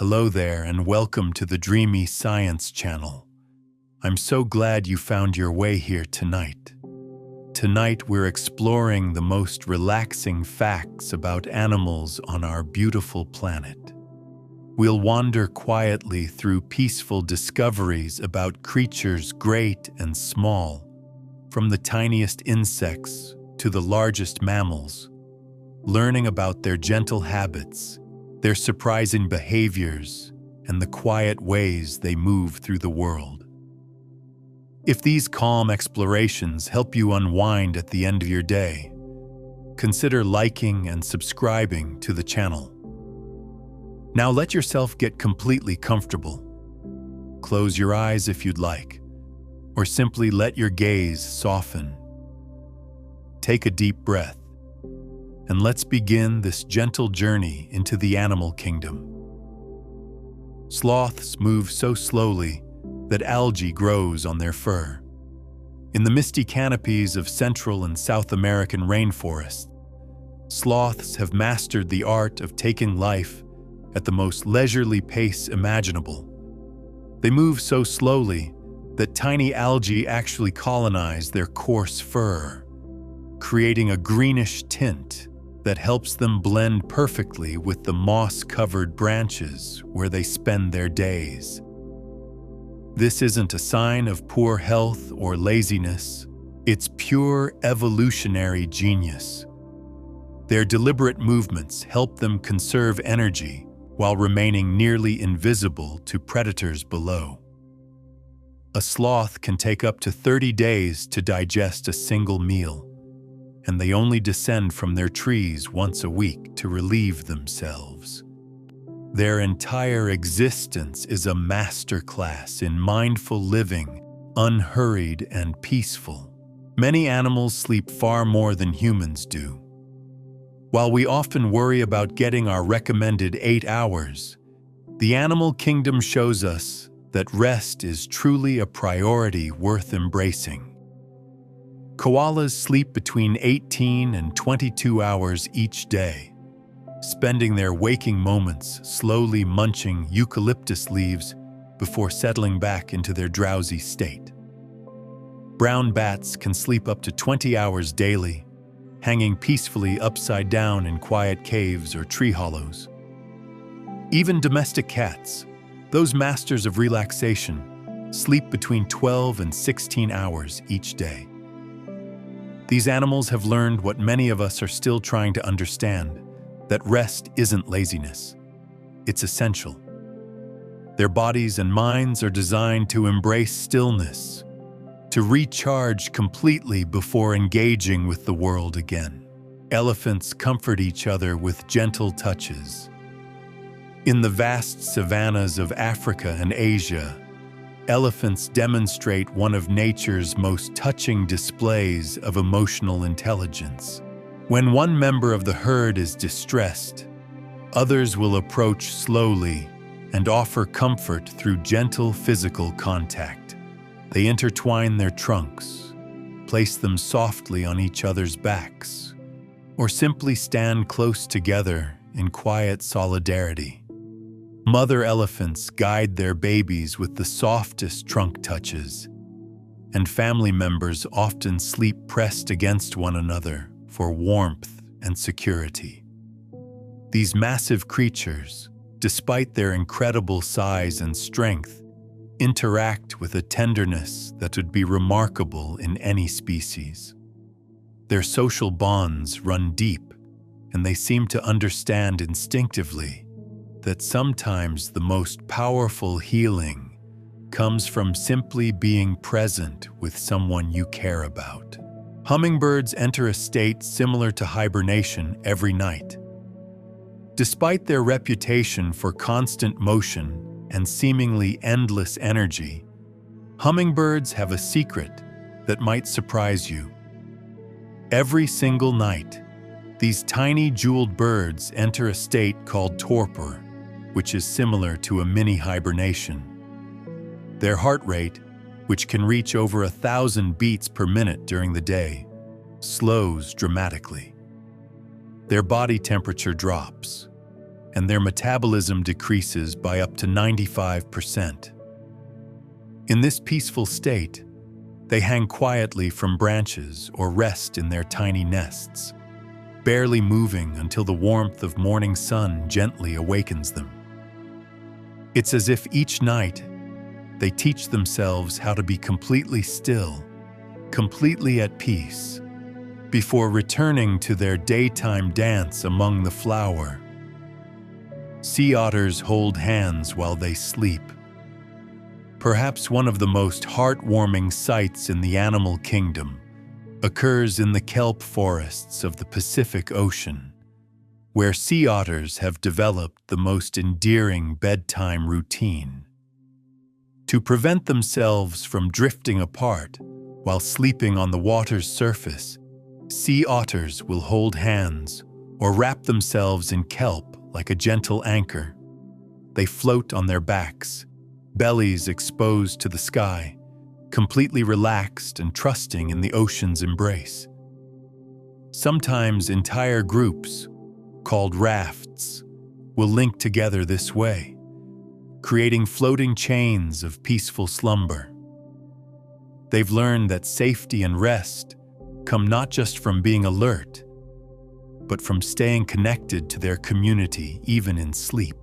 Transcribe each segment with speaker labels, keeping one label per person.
Speaker 1: Hello there and welcome to the Dreamy Science Channel. I'm so glad you found your way here tonight. Tonight we're exploring the most relaxing facts about animals on our beautiful planet. We'll wander quietly through peaceful discoveries about creatures great and small, from the tiniest insects to the largest mammals, learning about their gentle habits, their surprising behaviors, and the quiet ways they move through the world. If these calm explorations help you unwind at the end of your day, consider liking and subscribing to the channel. Now let yourself get completely comfortable. Close your eyes if you'd like, or simply let your gaze soften. Take a deep breath, and let's begin this gentle journey into the animal kingdom. Sloths move so slowly that algae grows on their fur. In the misty canopies of Central and South American rainforests, sloths have mastered the art of taking life at the most leisurely pace imaginable. They move so slowly that tiny algae actually colonize their coarse fur, creating a greenish tint that helps them blend perfectly with the moss-covered branches where they spend their days. This isn't a sign of poor health or laziness, it's pure evolutionary genius. Their deliberate movements help them conserve energy while remaining nearly invisible to predators below. A sloth can take up to 30 days to digest a single meal, and they only descend from their trees once a week to relieve themselves. Their entire existence is a masterclass in mindful living, unhurried and peaceful. Many animals sleep far more than humans do. While we often worry about getting our recommended 8 hours, the animal kingdom shows us that rest is truly a priority worth embracing. Koalas sleep between 18 and 22 hours each day, spending their waking moments slowly munching eucalyptus leaves before settling back into their drowsy state. Brown bats can sleep up to 20 hours daily, hanging peacefully upside down in quiet caves or tree hollows. Even domestic cats, those masters of relaxation, sleep between 12 and 16 hours each day. These animals have learned what many of us are still trying to understand, that rest isn't laziness. It's essential. Their bodies and minds are designed to embrace stillness, to recharge completely before engaging with the world again. Elephants comfort each other with gentle touches. In the vast savannas of Africa and Asia, elephants demonstrate one of nature's most touching displays of emotional intelligence. When one member of the herd is distressed, others will approach slowly and offer comfort through gentle physical contact. They intertwine their trunks, place them softly on each other's backs, or simply stand close together in quiet solidarity. Mother elephants guide their babies with the softest trunk touches, and family members often sleep pressed against one another for warmth and security. These massive creatures, despite their incredible size and strength, interact with a tenderness that would be remarkable in any species. Their social bonds run deep, and they seem to understand instinctively that sometimes the most powerful healing comes from simply being present with someone you care about. Hummingbirds enter a state similar to hibernation every night. Despite their reputation for constant motion and seemingly endless energy, hummingbirds have a secret that might surprise you. Every single night, these tiny jeweled birds enter a state called torpor, which is similar to a mini hibernation. Their heart rate, which can reach over 1,000 beats per minute during the day, slows dramatically. Their body temperature drops, and their metabolism decreases by up to 95%. In this peaceful state, they hang quietly from branches or rest in their tiny nests, barely moving until the warmth of morning sun gently awakens them. It's as if each night they teach themselves how to be completely still, completely at peace, before returning to their daytime dance among the flower. Sea otters hold hands while they sleep. Perhaps one of the most heartwarming sights in the animal kingdom occurs in the kelp forests of the Pacific Ocean, where sea otters have developed the most endearing bedtime routine. To prevent themselves from drifting apart while sleeping on the water's surface, sea otters will hold hands or wrap themselves in kelp like a gentle anchor. They float on their backs, bellies exposed to the sky, completely relaxed and trusting in the ocean's embrace. Sometimes entire groups, called rafts, will link together this way, creating floating chains of peaceful slumber. They've learned that safety and rest come not just from being alert, but from staying connected to their community even in sleep.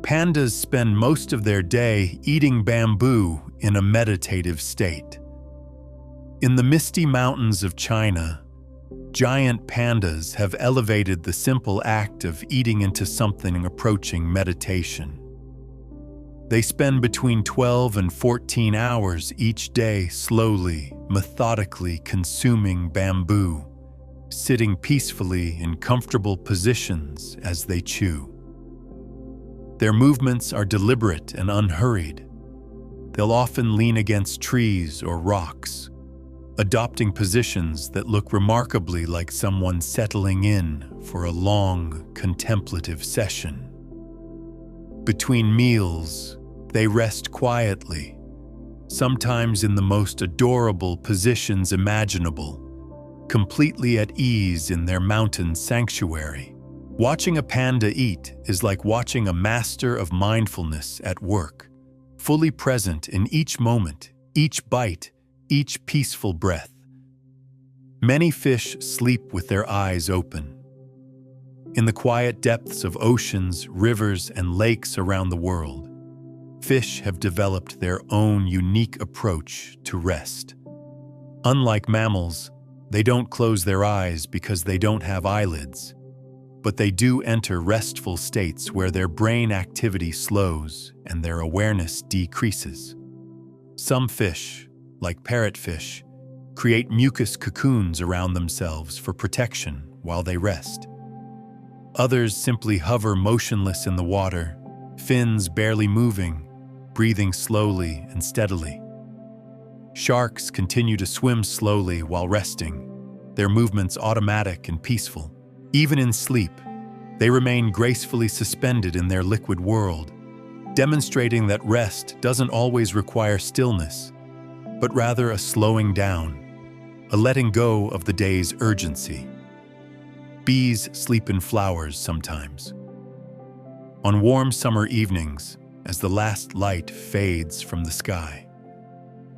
Speaker 1: Pandas spend most of their day eating bamboo in a meditative state. In the misty mountains of China, giant pandas have elevated the simple act of eating into something approaching meditation. They spend between 12 and 14 hours each day slowly, methodically consuming bamboo, sitting peacefully in comfortable positions as they chew. Their movements are deliberate and unhurried. They'll often lean against trees or rocks, adopting positions that look remarkably like someone settling in for a long, contemplative session. Between meals, they rest quietly, sometimes in the most adorable positions imaginable, completely at ease in their mountain sanctuary. Watching a panda eat is like watching a master of mindfulness at work, fully present in each moment, each bite, each peaceful breath. Many fish sleep with their eyes open. In the quiet depths of oceans, rivers, and lakes around the world, fish have developed their own unique approach to rest. Unlike mammals, they don't close their eyes because they don't have eyelids, but they do enter restful states where their brain activity slows and their awareness decreases. Some fish, like parrotfish, create mucus cocoons around themselves for protection while they rest. Others simply hover motionless in the water, fins barely moving, breathing slowly and steadily. Sharks continue to swim slowly while resting, their movements automatic and peaceful. Even in sleep, they remain gracefully suspended in their liquid world, demonstrating that rest doesn't always require stillness, but rather a slowing down, a letting go of the day's urgency. Bees sleep in flowers sometimes. On warm summer evenings, as the last light fades from the sky,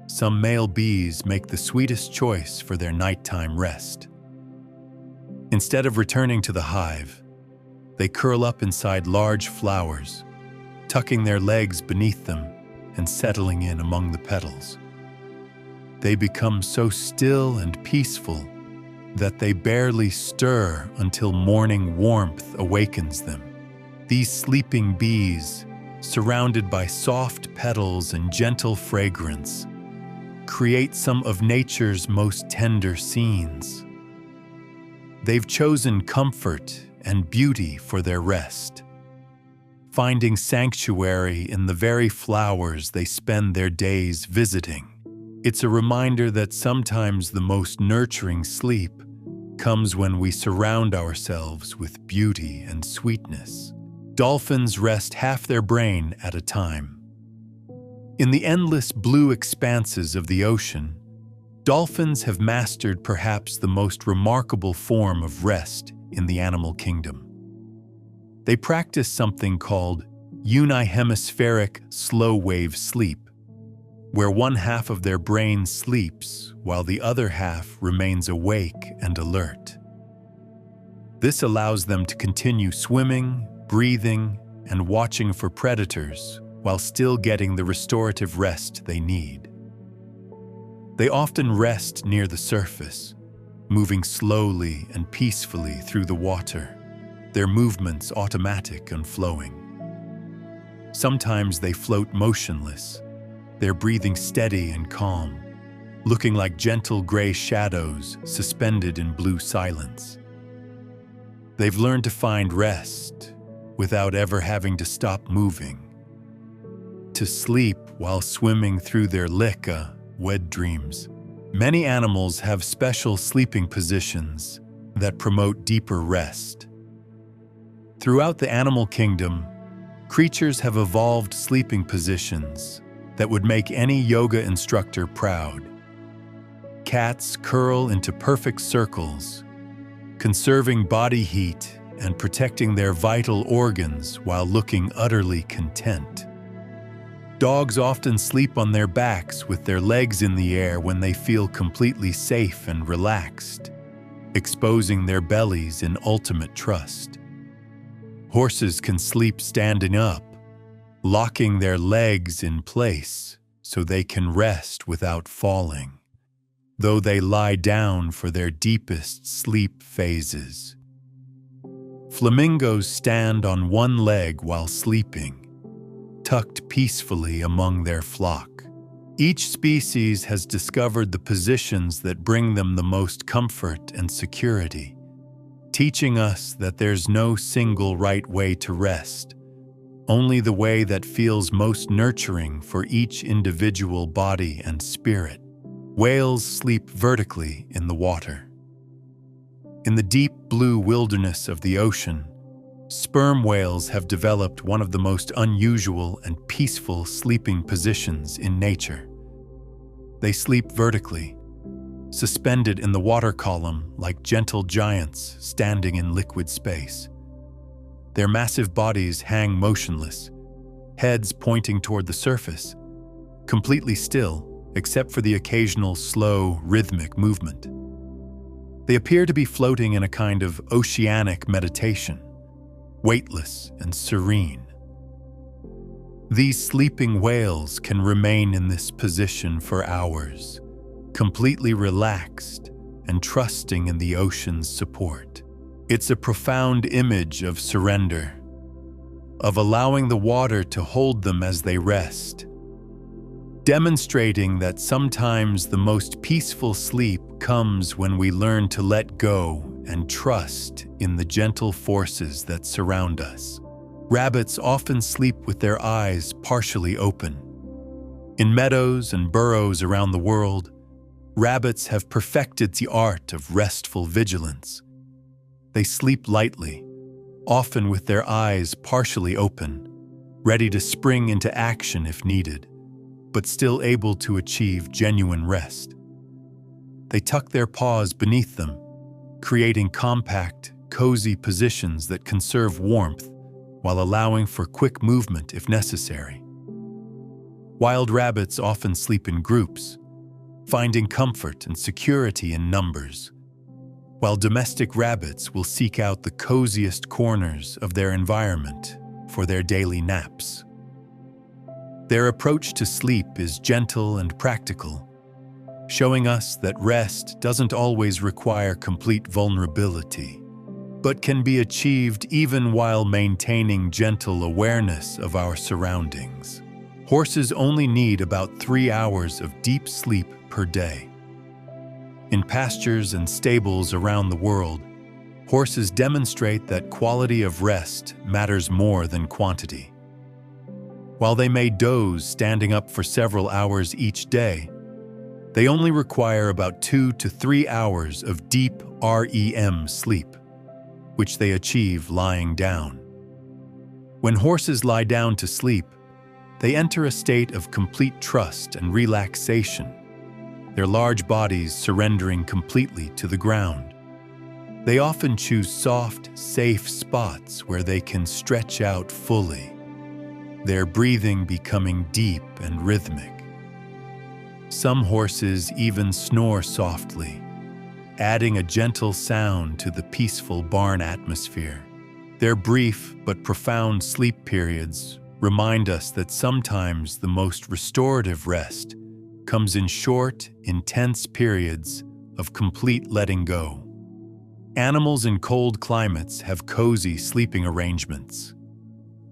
Speaker 1: some male bees make the sweetest choice for their nighttime rest. Instead of returning to the hive, they curl up inside large flowers, tucking their legs beneath them and settling in among the petals. They become so still and peaceful that they barely stir until morning warmth awakens them. These sleeping bees, surrounded by soft petals and gentle fragrance, create some of nature's most tender scenes. They've chosen comfort and beauty for their rest, finding sanctuary in the very flowers they spend their days visiting. It's a reminder that sometimes the most nurturing sleep comes when we surround ourselves with beauty and sweetness. Dolphins rest half their brain at a time. In the endless blue expanses of the ocean, dolphins have mastered perhaps the most remarkable form of rest in the animal kingdom. They practice something called unihemispheric slow-wave sleep, where one half of their brain sleeps while the other half remains awake and alert. This allows them to continue swimming, breathing, and watching for predators while still getting the restorative rest they need. They often rest near the surface, moving slowly and peacefully through the water, their movements automatic and flowing. Sometimes they float motionless, their breathing steady and calm, looking like gentle gray shadows suspended in blue silence. They've learned to find rest without ever having to stop moving, to sleep while swimming through their wet dreams. Many animals have special sleeping positions that promote deeper rest. Throughout the animal kingdom, creatures have evolved sleeping positions that would make any yoga instructor proud. Cats curl into perfect circles, conserving body heat and protecting their vital organs while looking utterly content. Dogs often sleep on their backs with their legs in the air when they feel completely safe and relaxed, exposing their bellies in ultimate trust. Horses can sleep standing up, locking their legs in place so they can rest without falling, though they lie down for their deepest sleep phases. Flamingos stand on one leg while sleeping, tucked peacefully among their flock. Each species has discovered the positions that bring them the most comfort and security, teaching us that there's no single right way to rest, only the way that feels most nurturing for each individual body and spirit. Whales sleep vertically in the water. In the deep blue wilderness of the ocean, sperm whales have developed one of the most unusual and peaceful sleeping positions in nature. They sleep vertically, suspended in the water column like gentle giants standing in liquid space. Their massive bodies hang motionless, heads pointing toward the surface, completely still except for the occasional slow, rhythmic movement. They appear to be floating in a kind of oceanic meditation, weightless and serene. These sleeping whales can remain in this position for hours, completely relaxed and trusting in the ocean's support. It's a profound image of surrender, of allowing the water to hold them as they rest, demonstrating that sometimes the most peaceful sleep comes when we learn to let go and trust in the gentle forces that surround us. Rabbits often sleep with their eyes partially open. In meadows and burrows around the world, rabbits have perfected the art of restful vigilance. They sleep lightly, often with their eyes partially open, ready to spring into action if needed, but still able to achieve genuine rest. They tuck their paws beneath them, creating compact, cozy positions that conserve warmth while allowing for quick movement if necessary. Wild rabbits often sleep in groups, finding comfort and security in numbers, while domestic rabbits will seek out the coziest corners of their environment for their daily naps. Their approach to sleep is gentle and practical, showing us that rest doesn't always require complete vulnerability, but can be achieved even while maintaining gentle awareness of our surroundings. Horses only need about 3 hours of deep sleep per day. In pastures and stables around the world, horses demonstrate that quality of rest matters more than quantity. While they may doze standing up for several hours each day, they only require about 2 to 3 hours of deep REM sleep, which they achieve lying down. When horses lie down to sleep, they enter a state of complete trust and relaxation, their large bodies surrendering completely to the ground. They often choose soft, safe spots where they can stretch out fully, their breathing becoming deep and rhythmic. Some horses even snore softly, adding a gentle sound to the peaceful barn atmosphere. Their brief but profound sleep periods remind us that sometimes the most restorative rest comes in short, intense periods of complete letting go. Animals in cold climates have cozy sleeping arrangements.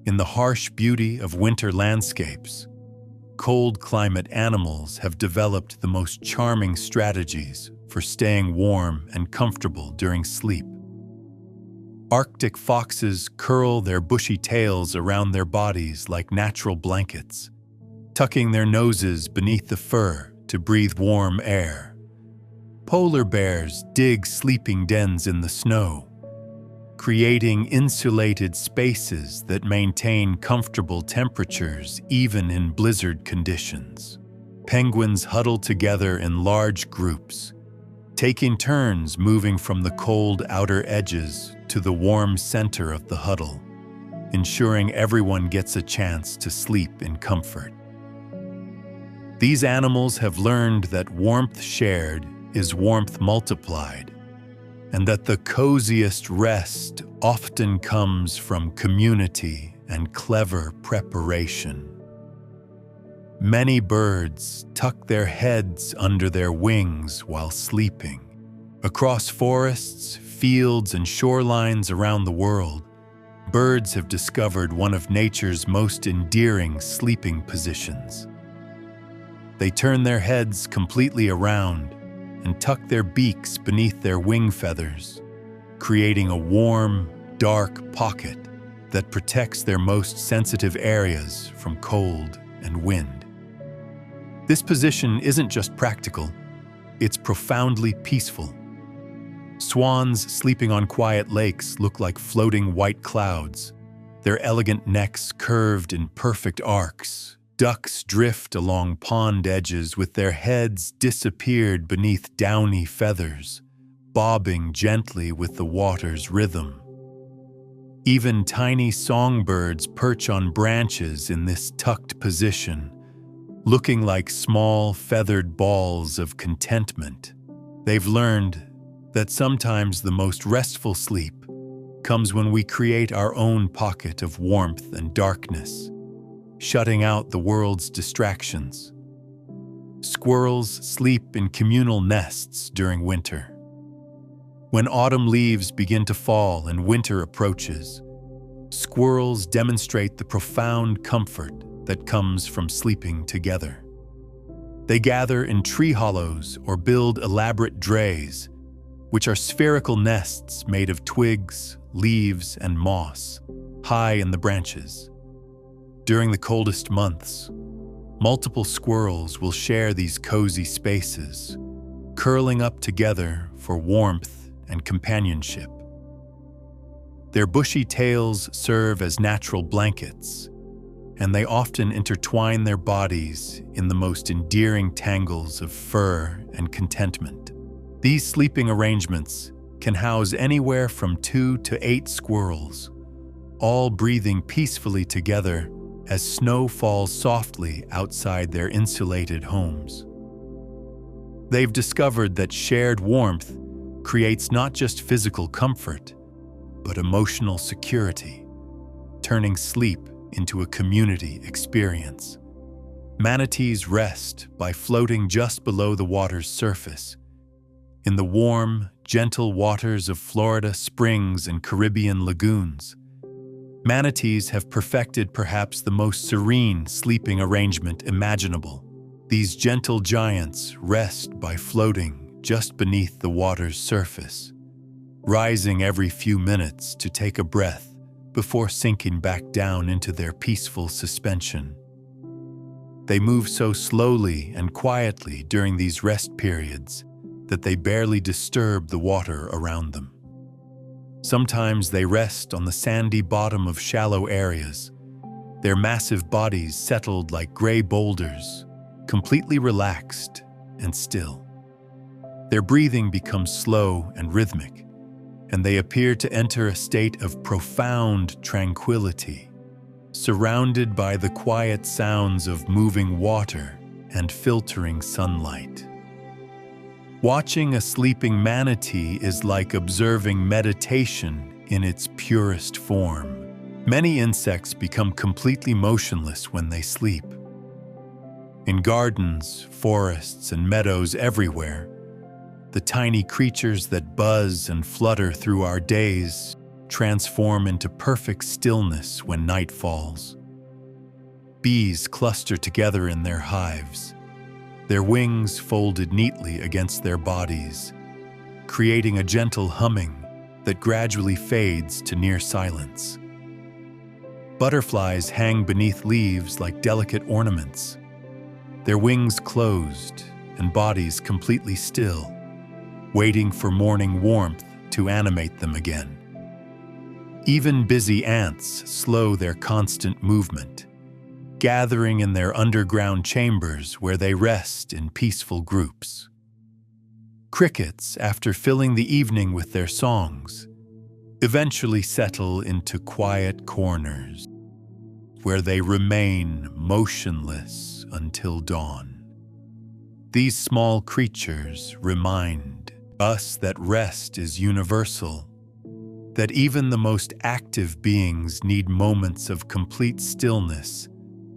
Speaker 1: In the harsh beauty of winter landscapes, cold climate animals have developed the most charming strategies for staying warm and comfortable during sleep. Arctic foxes curl their bushy tails around their bodies like natural blankets, tucking their noses beneath the fur to breathe warm air. Polar bears dig sleeping dens in the snow, creating insulated spaces that maintain comfortable temperatures even in blizzard conditions. Penguins huddle together in large groups, taking turns moving from the cold outer edges to the warm center of the huddle, ensuring everyone gets a chance to sleep in comfort. These animals have learned that warmth shared is warmth multiplied, and that the coziest rest often comes from community and clever preparation. Many birds tuck their heads under their wings while sleeping. Across forests, fields, and shorelines around the world, birds have discovered one of nature's most endearing sleeping positions. They turn their heads completely around and tuck their beaks beneath their wing feathers, creating a warm, dark pocket that protects their most sensitive areas from cold and wind. This position isn't just practical, it's profoundly peaceful. Swans sleeping on quiet lakes look like floating white clouds, their elegant necks curved in perfect arcs. Ducks drift along pond edges with their heads disappeared beneath downy feathers, bobbing gently with the water's rhythm. Even tiny songbirds perch on branches in this tucked position, looking like small feathered balls of contentment. They've learned that sometimes the most restful sleep comes when we create our own pocket of warmth and darkness, shutting out the world's distractions. Squirrels sleep in communal nests during winter. When autumn leaves begin to fall and winter approaches, squirrels demonstrate the profound comfort that comes from sleeping together. They gather in tree hollows or build elaborate drays, which are spherical nests made of twigs, leaves, and moss, high in the branches. During the coldest months, multiple squirrels will share these cozy spaces, curling up together for warmth and companionship. Their bushy tails serve as natural blankets, and they often intertwine their bodies in the most endearing tangles of fur and contentment. These sleeping arrangements can house anywhere from 2 to 8 squirrels, all breathing peacefully together as snow falls softly outside their insulated homes. They've discovered that shared warmth creates not just physical comfort, but emotional security, turning sleep into a community experience. Manatees rest by floating just below the water's surface. In the warm, gentle waters of Florida springs and Caribbean lagoons, manatees have perfected perhaps the most serene sleeping arrangement imaginable. These gentle giants rest by floating just beneath the water's surface, rising every few minutes to take a breath before sinking back down into their peaceful suspension. They move so slowly and quietly during these rest periods that they barely disturb the water around them. Sometimes they rest on the sandy bottom of shallow areas, their massive bodies settled like gray boulders, completely relaxed and still. Their breathing becomes slow and rhythmic, and they appear to enter a state of profound tranquility, surrounded by the quiet sounds of moving water and filtering sunlight. Watching a sleeping manatee is like observing meditation in its purest form. Many insects become completely motionless when they sleep. In gardens, forests, and meadows everywhere, the tiny creatures that buzz and flutter through our days transform into perfect stillness when night falls. Bees cluster together in their hives, their wings folded neatly against their bodies, creating a gentle humming that gradually fades to near silence. Butterflies hang beneath leaves like delicate ornaments, their wings closed and bodies completely still, waiting for morning warmth to animate them again. Even busy ants slow their constant movement, gathering in their underground chambers where they rest in peaceful groups. Crickets, after filling the evening with their songs, eventually settle into quiet corners, where they remain motionless until dawn. These small creatures remind us that rest is universal, that even the most active beings need moments of complete stillness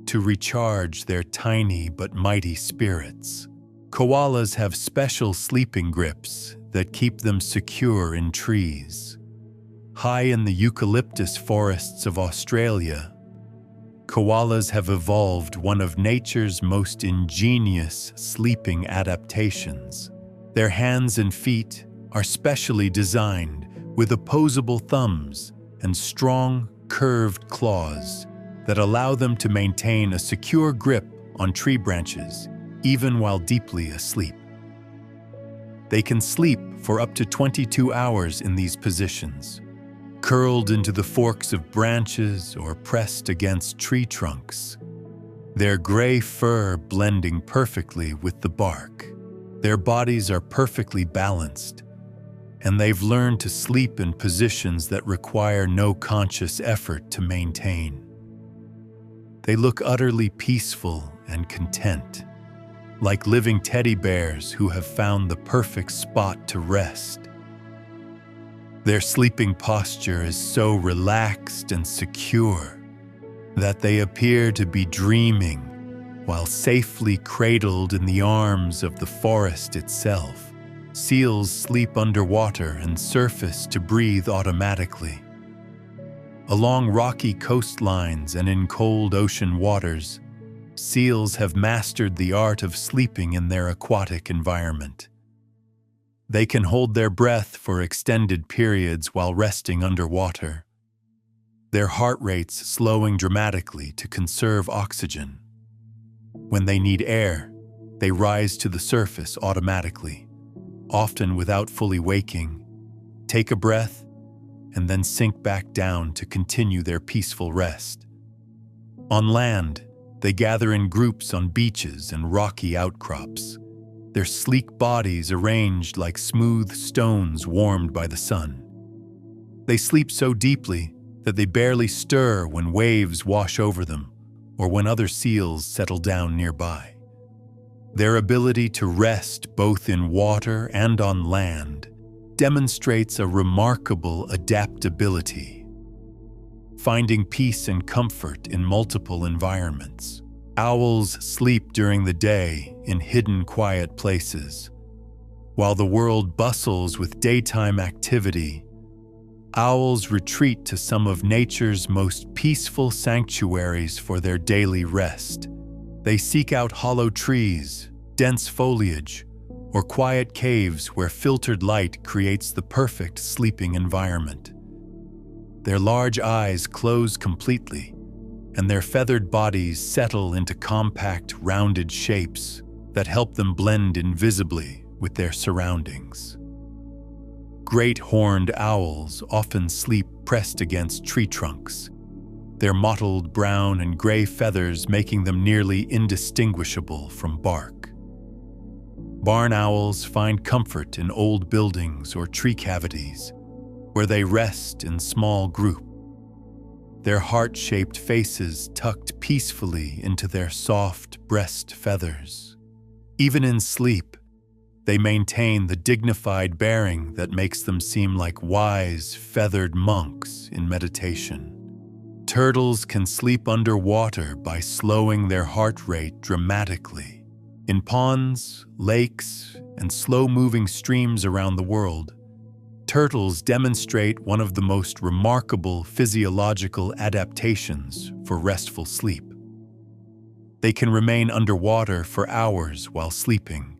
Speaker 1: to recharge their tiny but mighty spirits. Koalas have special sleeping grips that keep them secure in trees. High in the eucalyptus forests of Australia, koalas have evolved one of nature's most ingenious sleeping adaptations. Their hands and feet are specially designed with opposable thumbs and strong, curved claws that allow them to maintain a secure grip on tree branches, even while deeply asleep. They can sleep for up to 22 hours in these positions, curled into the forks of branches or pressed against tree trunks, their gray fur blending perfectly with the bark. Their bodies are perfectly balanced, and they've learned to sleep in positions that require no conscious effort to maintain. They look utterly peaceful and content, like living teddy bears who have found the perfect spot to rest. Their sleeping posture is so relaxed and secure that they appear to be dreaming while safely cradled in the arms of the forest itself. Seals sleep underwater and surface to breathe automatically. Along rocky coastlines and in cold ocean waters, seals have mastered the art of sleeping in their aquatic environment. They can hold their breath for extended periods while resting underwater, their heart rates slowing dramatically to conserve oxygen. When they need air, they rise to the surface automatically, often without fully waking, take a breath, and then sink back down to continue their peaceful rest. On land, they gather in groups on beaches and rocky outcrops, their sleek bodies arranged like smooth stones warmed by the sun. They sleep so deeply that they barely stir when waves wash over them or when other seals settle down nearby. Their ability to rest both in water and on land demonstrates a remarkable adaptability, finding peace and comfort in multiple environments. Owls sleep during the day in hidden, quiet places. While the world bustles with daytime activity, owls retreat to some of nature's most peaceful sanctuaries for their daily rest. They seek out hollow trees, dense foliage, or quiet caves where filtered light creates the perfect sleeping environment. Their large eyes close completely, and their feathered bodies settle into compact, rounded shapes that help them blend invisibly with their surroundings. Great horned owls often sleep pressed against tree trunks, their mottled brown and gray feathers making them nearly indistinguishable from bark. Barn owls find comfort in old buildings or tree cavities, where they rest in small group, their heart-shaped faces tucked peacefully into their soft breast feathers. Even in sleep, they maintain the dignified bearing that makes them seem like wise, feathered monks in meditation. Turtles can sleep underwater by slowing their heart rate dramatically. In ponds, lakes, and slow-moving streams around the world, turtles demonstrate one of the most remarkable physiological adaptations for restful sleep. They can remain underwater for hours while sleeping,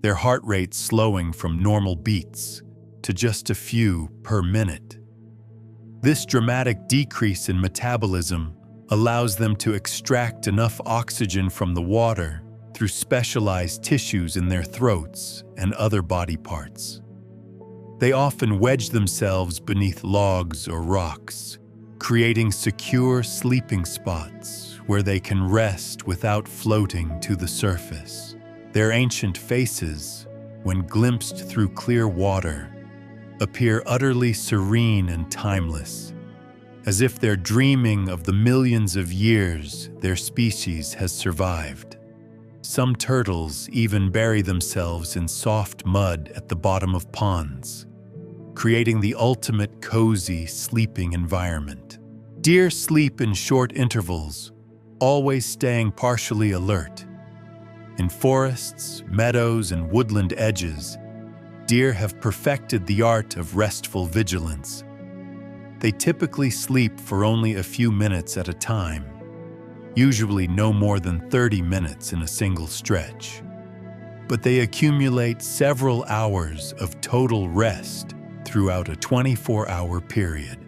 Speaker 1: their heart rate slowing from normal beats to just a few per minute. This dramatic decrease in metabolism allows them to extract enough oxygen from the water through specialized tissues in their throats and other body parts. They often wedge themselves beneath logs or rocks, creating secure sleeping spots where they can rest without floating to the surface. Their ancient faces, when glimpsed through clear water, appear utterly serene and timeless, as if they're dreaming of the millions of years their species has survived. Some turtles even bury themselves in soft mud at the bottom of ponds, creating the ultimate cozy sleeping environment. Deer sleep in short intervals, always staying partially alert. In forests, meadows, and woodland edges, deer have perfected the art of restful vigilance. They typically sleep for only a few minutes at a time, usually no more than 30 minutes in a single stretch. But they accumulate several hours of total rest throughout a 24-hour period.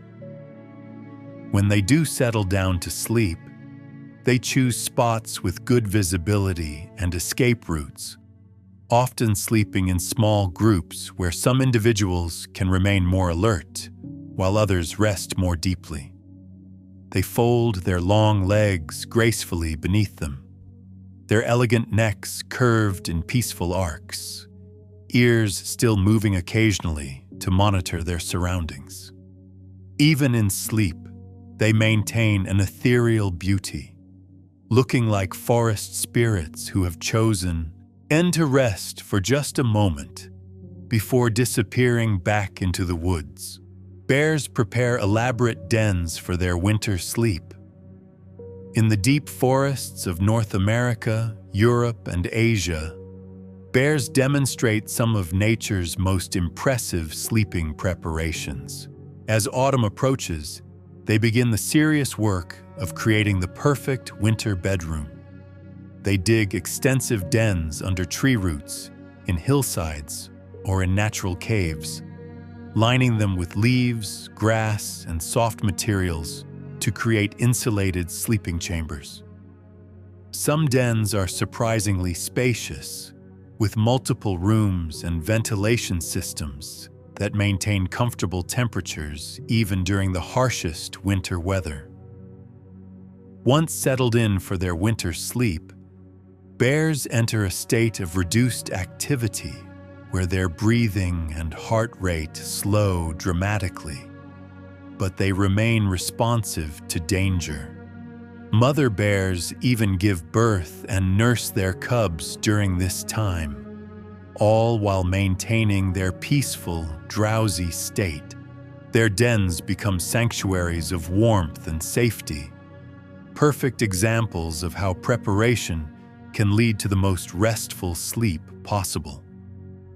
Speaker 1: When they do settle down to sleep, they choose spots with good visibility and escape routes, often sleeping in small groups where some individuals can remain more alert, while others rest more deeply. They fold their long legs gracefully beneath them, their elegant necks curved in peaceful arcs, ears still moving occasionally to monitor their surroundings. Even in sleep, they maintain an ethereal beauty, looking like forest spirits who have chosen to rest for just a moment before disappearing back into the woods. Bears prepare elaborate dens for their winter sleep. In the deep forests of North America, Europe, and Asia, bears demonstrate some of nature's most impressive sleeping preparations. As autumn approaches, they begin the serious work of creating the perfect winter bedroom. They dig extensive dens under tree roots, in hillsides, or in natural caves, lining them with leaves, grass, and soft materials to create insulated sleeping chambers. Some dens are surprisingly spacious, with multiple rooms and ventilation systems that maintain comfortable temperatures even during the harshest winter weather. Once settled in for their winter sleep, bears enter a state of reduced activity where their breathing and heart rate slow dramatically, but they remain responsive to danger. Mother bears even give birth and nurse their cubs during this time, all while maintaining their peaceful, drowsy state. Their dens become sanctuaries of warmth and safety, perfect examples of how preparation can lead to the most restful sleep possible.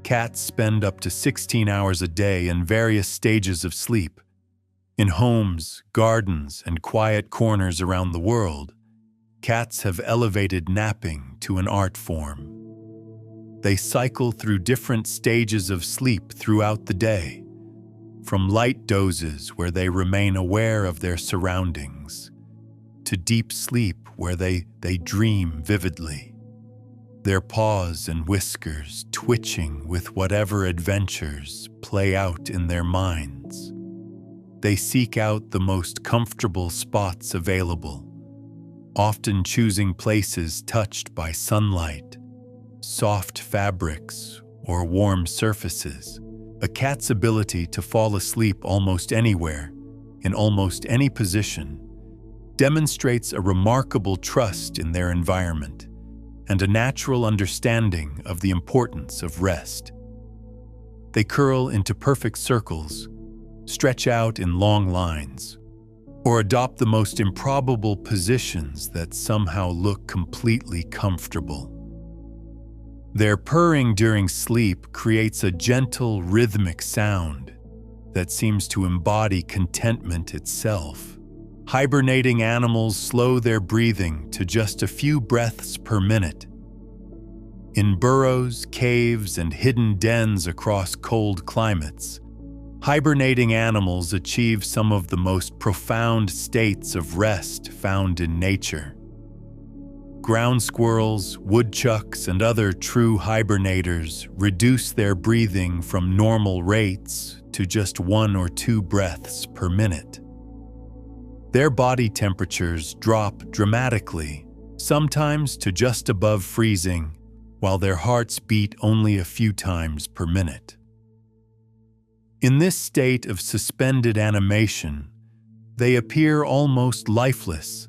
Speaker 1: Cats spend up to 16 hours a day in various stages of sleep. In homes, gardens, and quiet corners around the world, cats have elevated napping to an art form. They cycle through different stages of sleep throughout the day, from light dozes where they remain aware of their surroundings, to deep sleep where they dream vividly, their paws and whiskers twitching with whatever adventures play out in their minds. They seek out the most comfortable spots available, often choosing places touched by sunlight, soft fabrics, or warm surfaces. A cat's ability to fall asleep almost anywhere, in almost any position, demonstrates a remarkable trust in their environment and a natural understanding of the importance of rest. They curl into perfect circles, stretch out in long lines, or adopt the most improbable positions that somehow look completely comfortable. Their purring during sleep creates a gentle, rhythmic sound that seems to embody contentment itself. Hibernating animals slow their breathing to just a few breaths per minute. In burrows, caves, and hidden dens across cold climates, hibernating animals achieve some of the most profound states of rest found in nature. Ground squirrels, woodchucks, and other true hibernators reduce their breathing from normal rates to just 1 or 2 breaths per minute. Their body temperatures drop dramatically, sometimes to just above freezing, while their hearts beat only a few times per minute. In this state of suspended animation, they appear almost lifeless,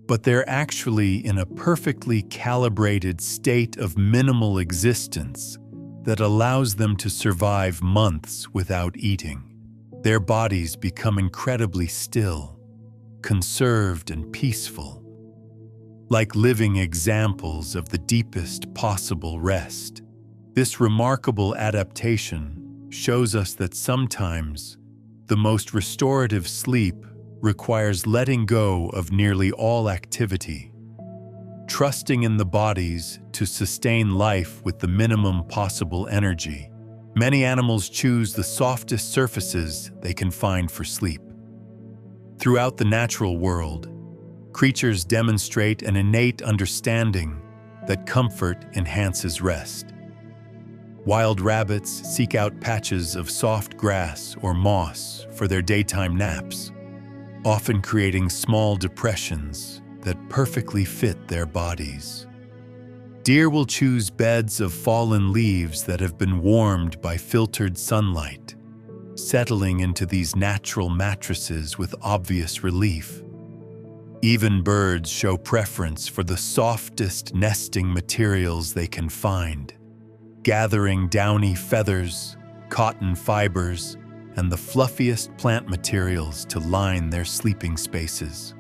Speaker 1: but they're actually in a perfectly calibrated state of minimal existence that allows them to survive months without eating. Their bodies become incredibly still, conserved, and peaceful, like living examples of the deepest possible rest. This remarkable adaptation shows us that sometimes the most restorative sleep requires letting go of nearly all activity, trusting in the bodies to sustain life with the minimum possible energy. Many animals choose the softest surfaces they can find for sleep. Throughout the natural world, creatures demonstrate an innate understanding that comfort enhances rest. Wild rabbits seek out patches of soft grass or moss for their daytime naps, often creating small depressions that perfectly fit their bodies. Deer will choose beds of fallen leaves that have been warmed by filtered sunlight, settling into these natural mattresses with obvious relief. Even birds show preference for the softest nesting materials they can find, gathering downy feathers, cotton fibers, and the fluffiest plant materials to line their sleeping spaces.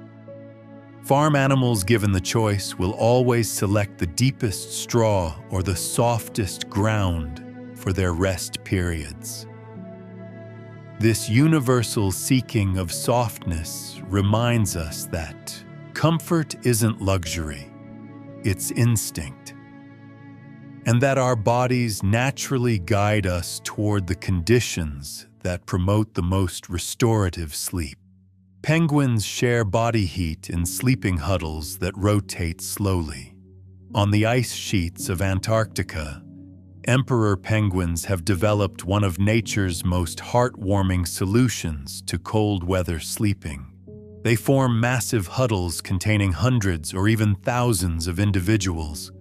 Speaker 1: Farm animals given the choice will always select the deepest straw or the softest ground for their rest periods. This universal seeking of softness reminds us that comfort isn't luxury, it's instinct, and that our bodies naturally guide us toward the conditions that promote the most restorative sleep. Penguins share body heat in sleeping huddles that rotate slowly. On the ice sheets of Antarctica, emperor penguins have developed one of nature's most heartwarming solutions to cold weather sleeping. They form massive huddles containing hundreds or even thousands of individuals,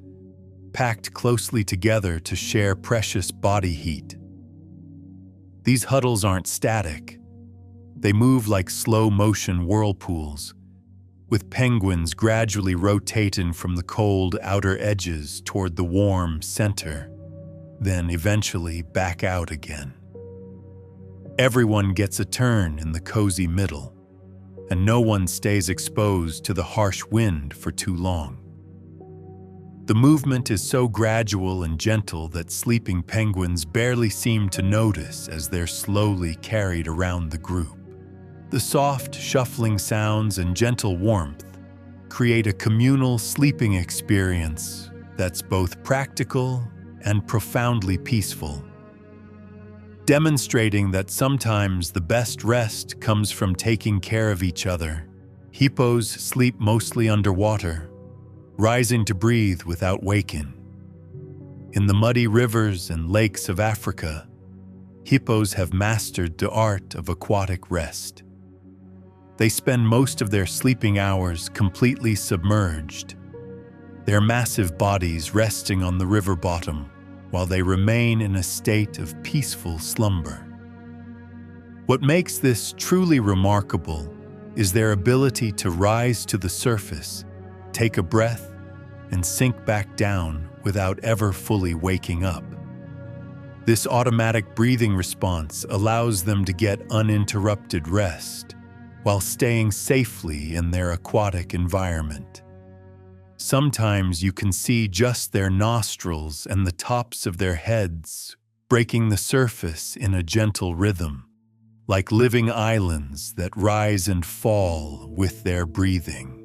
Speaker 1: packed closely together to share precious body heat. These huddles aren't static. They move like slow-motion whirlpools, with penguins gradually rotating from the cold outer edges toward the warm center, then eventually back out again. Everyone gets a turn in the cozy middle, and no one stays exposed to the harsh wind for too long. The movement is so gradual and gentle that sleeping penguins barely seem to notice as they're slowly carried around the group. The soft, shuffling sounds and gentle warmth create a communal sleeping experience that's both practical and profoundly peaceful, demonstrating that sometimes the best rest comes from taking care of each other. Hippos sleep mostly underwater, rising to breathe without waking. In the muddy rivers and lakes of Africa, hippos have mastered the art of aquatic rest. They spend most of their sleeping hours completely submerged, their massive bodies resting on the river bottom, while they remain in a state of peaceful slumber. What makes this truly remarkable is their ability to rise to the surface, take a breath, and sink back down without ever fully waking up. This automatic breathing response allows them to get uninterrupted rest while staying safely in their aquatic environment. Sometimes you can see just their nostrils and the tops of their heads breaking the surface in a gentle rhythm, like living islands that rise and fall with their breathing.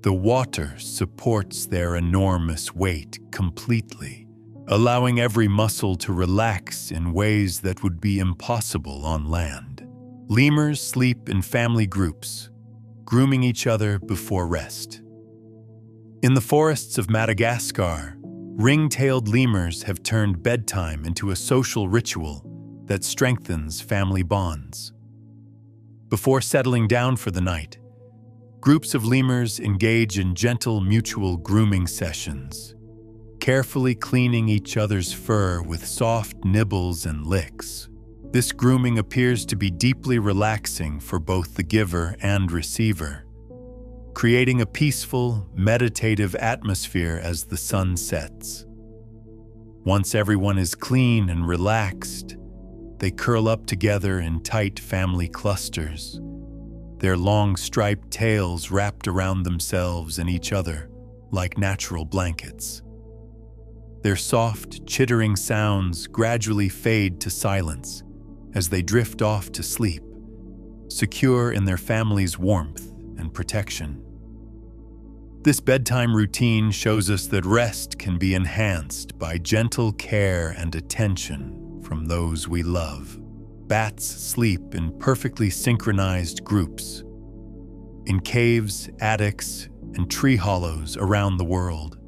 Speaker 1: The water supports their enormous weight completely, allowing every muscle to relax in ways that would be impossible on land. Lemurs sleep in family groups, grooming each other before rest. In the forests of Madagascar, ring-tailed lemurs have turned bedtime into a social ritual that strengthens family bonds. Before settling down for the night, groups of lemurs engage in gentle mutual grooming sessions, carefully cleaning each other's fur with soft nibbles and licks. This grooming appears to be deeply relaxing for both the giver and receiver, creating a peaceful, meditative atmosphere as the sun sets. Once everyone is clean and relaxed, they curl up together in tight family clusters, their long striped tails wrapped around themselves and each other like natural blankets. Their soft, chittering sounds gradually fade to silence as they drift off to sleep, secure in their family's warmth and protection. This bedtime routine shows us that rest can be enhanced by gentle care and attention from those we love. Bats sleep in perfectly synchronized groups. In caves, attics, and tree hollows around the world,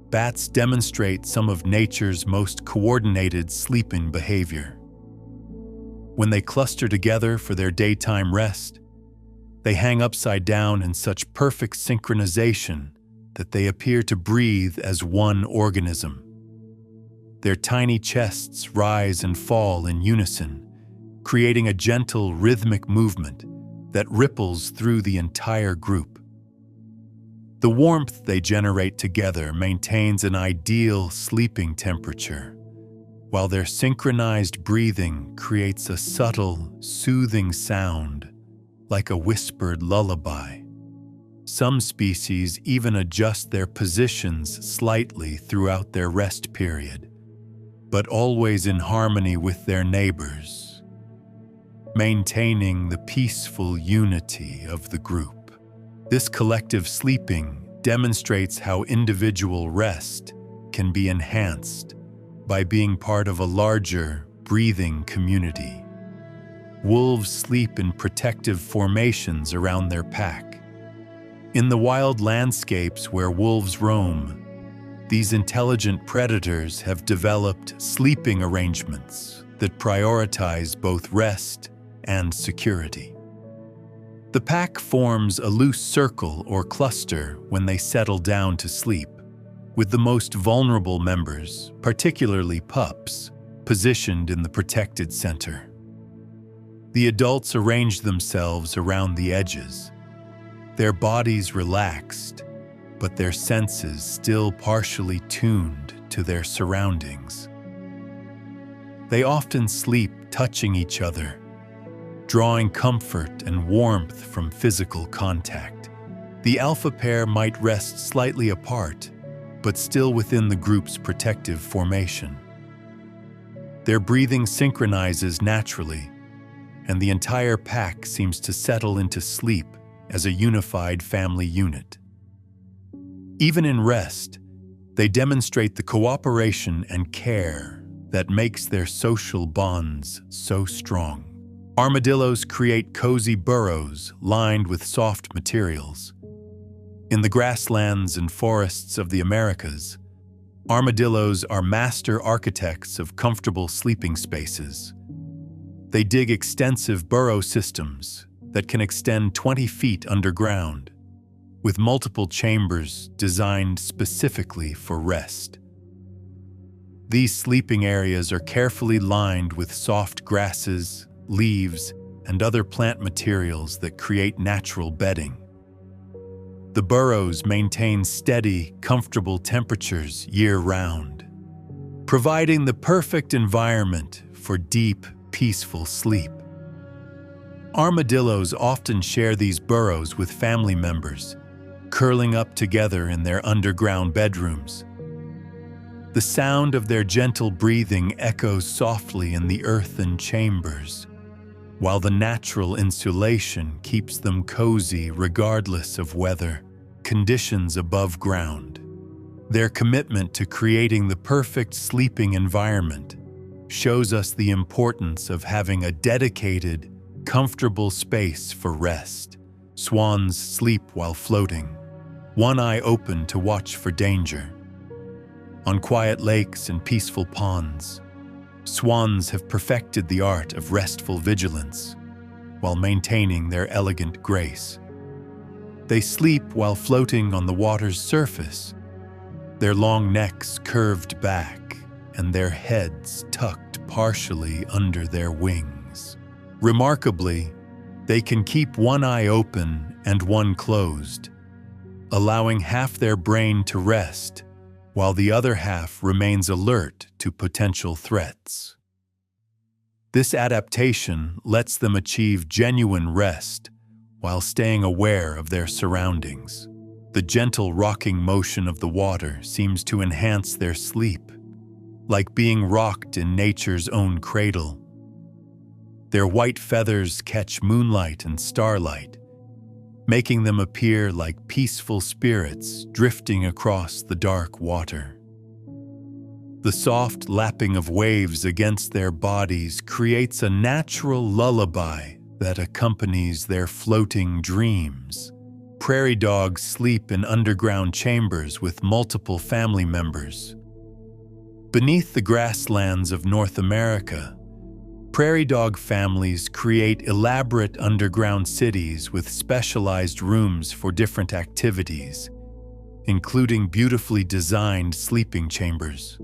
Speaker 1: bats demonstrate some of nature's most coordinated sleeping behavior. When they cluster together for their daytime rest, they hang upside down in such perfect synchronization that they appear to breathe as one organism. Their tiny chests rise and fall in unison, creating a gentle, rhythmic movement that ripples through the entire group. The warmth they generate together maintains an ideal sleeping temperature, while their synchronized breathing creates a subtle, soothing sound, like a whispered lullaby. Some species even adjust their positions slightly throughout their rest period, but always in harmony with their neighbors, maintaining the peaceful unity of the group. This collective sleeping demonstrates how individual rest can be enhanced by being part of a larger, breathing community. Wolves sleep in protective formations around their pack. In the wild landscapes where wolves roam, these intelligent predators have developed sleeping arrangements that prioritize both rest and security. The pack forms a loose circle or cluster when they settle down to sleep, with the most vulnerable members, particularly pups, positioned in the protected center. The adults arrange themselves around the edges, their bodies relaxed, but their senses still partially tuned to their surroundings. They often sleep touching each other, drawing comfort and warmth from physical contact. The alpha pair might rest slightly apart, but still within the group's protective formation. Their breathing synchronizes naturally, and the entire pack seems to settle into sleep as a unified family unit. Even in rest, they demonstrate the cooperation and care that makes their social bonds so strong. Armadillos create cozy burrows lined with soft materials. In the grasslands and forests of the Americas, armadillos are master architects of comfortable sleeping spaces. They dig extensive burrow systems that can extend 20 feet underground, with multiple chambers designed specifically for rest. These sleeping areas are carefully lined with soft grasses, leaves, and other plant materials that create natural bedding. The burrows maintain steady, comfortable temperatures year-round, providing the perfect environment for deep, peaceful sleep. Armadillos often share these burrows with family members, curling up together in their underground bedrooms. The sound of their gentle breathing echoes softly in the earthen chambers, while the natural insulation keeps them cozy regardless of weather conditions above ground. Their commitment to creating the perfect sleeping environment shows us the importance of having a dedicated, comfortable space for rest. Swans sleep while floating, one eye open to watch for danger. On quiet lakes and peaceful ponds, swans have perfected the art of restful vigilance while maintaining their elegant grace. They sleep while floating on the water's surface, their long necks curved back and their heads tucked partially under their wings. Remarkably, they can keep one eye open and one closed, allowing half their brain to rest while the other half remains alert to potential threats. This adaptation lets them achieve genuine rest while staying aware of their surroundings. The gentle rocking motion of the water seems to enhance their sleep, like being rocked in nature's own cradle. Their white feathers catch moonlight and starlight, making them appear like peaceful spirits drifting across the dark water. The soft lapping of waves against their bodies creates a natural lullaby that accompanies their floating dreams. Prairie dogs sleep in underground chambers with multiple family members. Beneath the grasslands of North America, prairie dog families create elaborate underground cities with specialized rooms for different activities, including beautifully designed sleeping chambers.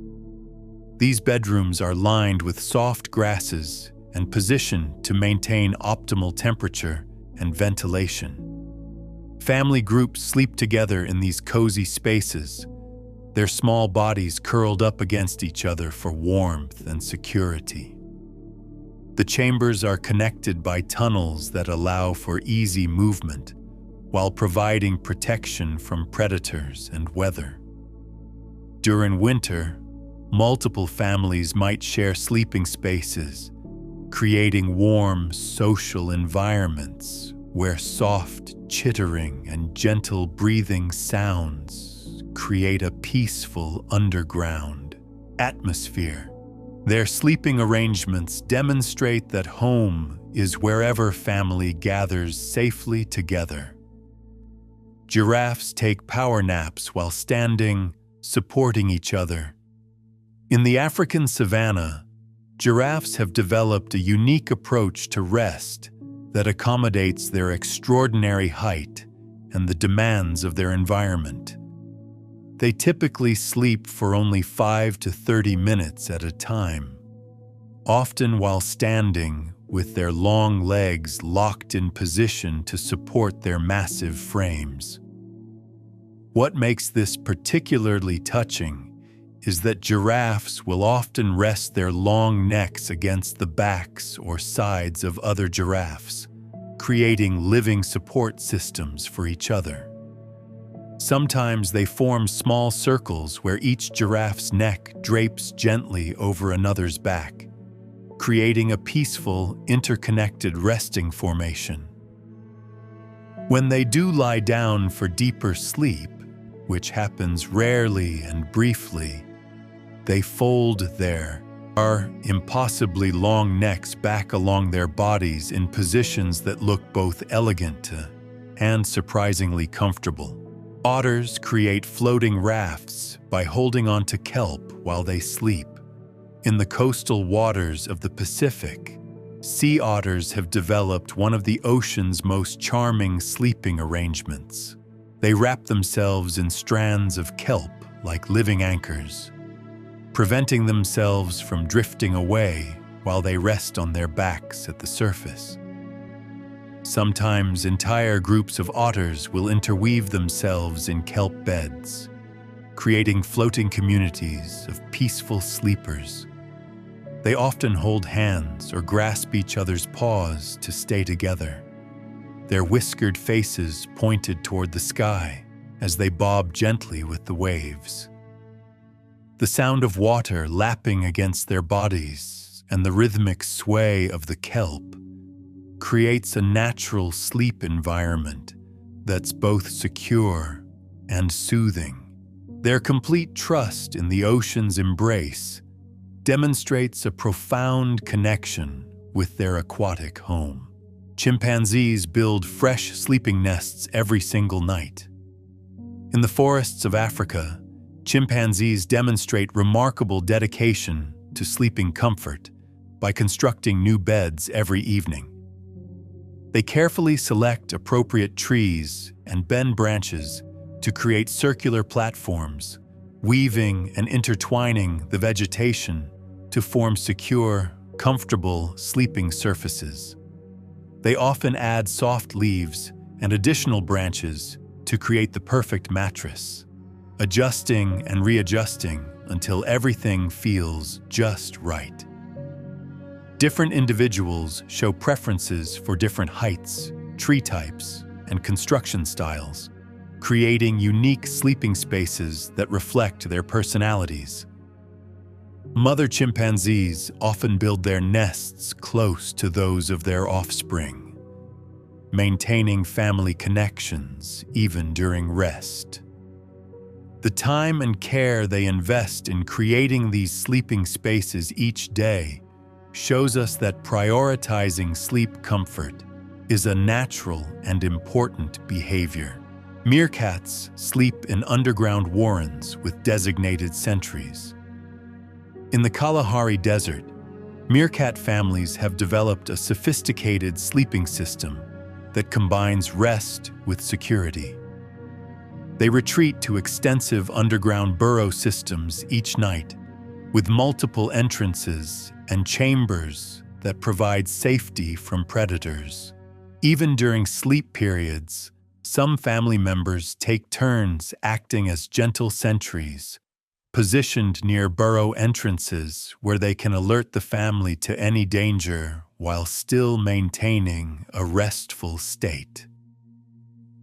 Speaker 1: These bedrooms are lined with soft grasses and positioned to maintain optimal temperature and ventilation. Family groups sleep together in these cozy spaces, their small bodies curled up against each other for warmth and security. The chambers are connected by tunnels that allow for easy movement, while providing protection from predators and weather. During winter, multiple families might share sleeping spaces, creating warm, social environments where soft chittering and gentle breathing sounds create a peaceful underground atmosphere. Their sleeping arrangements demonstrate that home is wherever family gathers safely together. Giraffes take power naps while standing, supporting each other. In the African savanna, giraffes have developed a unique approach to rest that accommodates their extraordinary height and the demands of their environment. They typically sleep for only 5 to 30 minutes at a time, often while standing with their long legs locked in position to support their massive frames. What makes this particularly touching is that giraffes will often rest their long necks against the backs or sides of other giraffes, creating living support systems for each other. Sometimes they form small circles where each giraffe's neck drapes gently over another's back, creating a peaceful, interconnected resting formation. When they do lie down for deeper sleep, which happens rarely and briefly, they fold their impossibly long necks back along their bodies in positions that look both elegant and surprisingly comfortable. Otters create floating rafts by holding onto kelp while they sleep. In the coastal waters of the Pacific, sea otters have developed one of the ocean's most charming sleeping arrangements. They wrap themselves in strands of kelp like living anchors. preventing themselves from drifting away while they rest on their backs at the surface. Sometimes entire groups of otters will interweave themselves in kelp beds, creating floating communities of peaceful sleepers. They often hold hands or grasp each other's paws to stay together, their whiskered faces pointed toward the sky as they bob gently with the waves. The sound of water lapping against their bodies and the rhythmic sway of the kelp creates a natural sleep environment that's both secure and soothing. Their complete trust in the ocean's embrace demonstrates a profound connection with their aquatic home. Chimpanzees build fresh sleeping nests every single night. In the forests of Africa, chimpanzees demonstrate remarkable dedication to sleeping comfort by constructing new beds every evening. They carefully select appropriate trees and bend branches to create circular platforms, weaving and intertwining the vegetation to form secure, comfortable sleeping surfaces. They often add soft leaves and additional branches to create the perfect mattress, adjusting and readjusting until everything feels just right. Different individuals show preferences for different heights, tree types, and construction styles, creating unique sleeping spaces that reflect their personalities. Mother chimpanzees often build their nests close to those of their offspring, maintaining family connections even during rest. The time and care they invest in creating these sleeping spaces each day shows us that prioritizing sleep comfort is a natural and important behavior. Meerkats sleep in underground warrens with designated sentries. In the Kalahari Desert, meerkat families have developed a sophisticated sleeping system that combines rest with security. They retreat to extensive underground burrow systems each night, with multiple entrances and chambers that provide safety from predators. Even during sleep periods, some family members take turns acting as gentle sentries, positioned near burrow entrances where they can alert the family to any danger while still maintaining a restful state.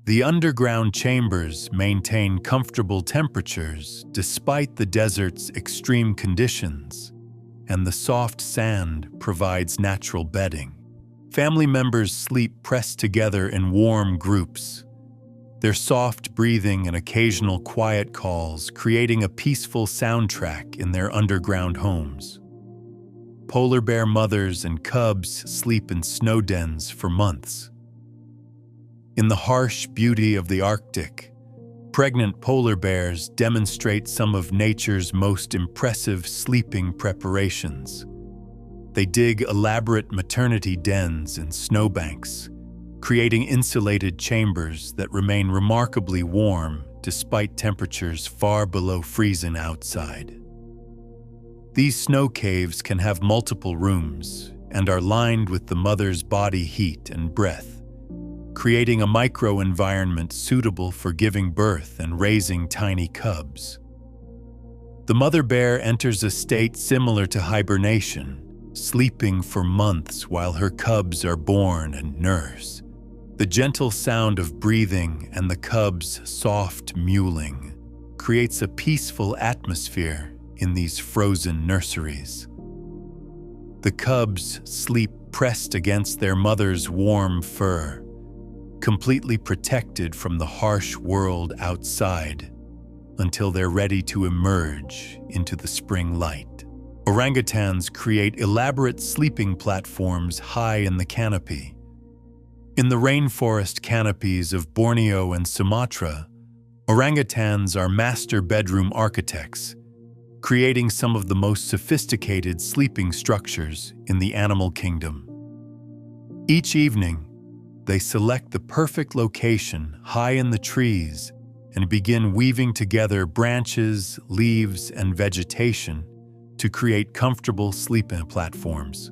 Speaker 1: The underground chambers maintain comfortable temperatures despite the desert's extreme conditions, and the soft sand provides natural bedding. Family members sleep pressed together in warm groups, their soft breathing and occasional quiet calls creating a peaceful soundtrack in their underground homes. Polar bear mothers and cubs sleep in snow dens for months. In the harsh beauty of the Arctic, pregnant polar bears demonstrate some of nature's most impressive sleeping preparations. They dig elaborate maternity dens in snowbanks, creating insulated chambers that remain remarkably warm despite temperatures far below freezing outside. These snow caves can have multiple rooms and are lined with the mother's body heat and breath, creating a microenvironment suitable for giving birth and raising tiny cubs. The mother bear enters a state similar to hibernation, sleeping for months while her cubs are born and nurse. The gentle sound of breathing and the cubs' soft mewling creates a peaceful atmosphere in these frozen nurseries. The cubs sleep pressed against their mother's warm fur, completely protected from the harsh world outside until they're ready to emerge into the spring light. Orangutans create elaborate sleeping platforms high in the canopy. In the rainforest canopies of Borneo and Sumatra, orangutans are master bedroom architects, creating some of the most sophisticated sleeping structures in the animal kingdom. Each evening, they select the perfect location high in the trees and begin weaving together branches, leaves, and vegetation to create comfortable sleeping platforms.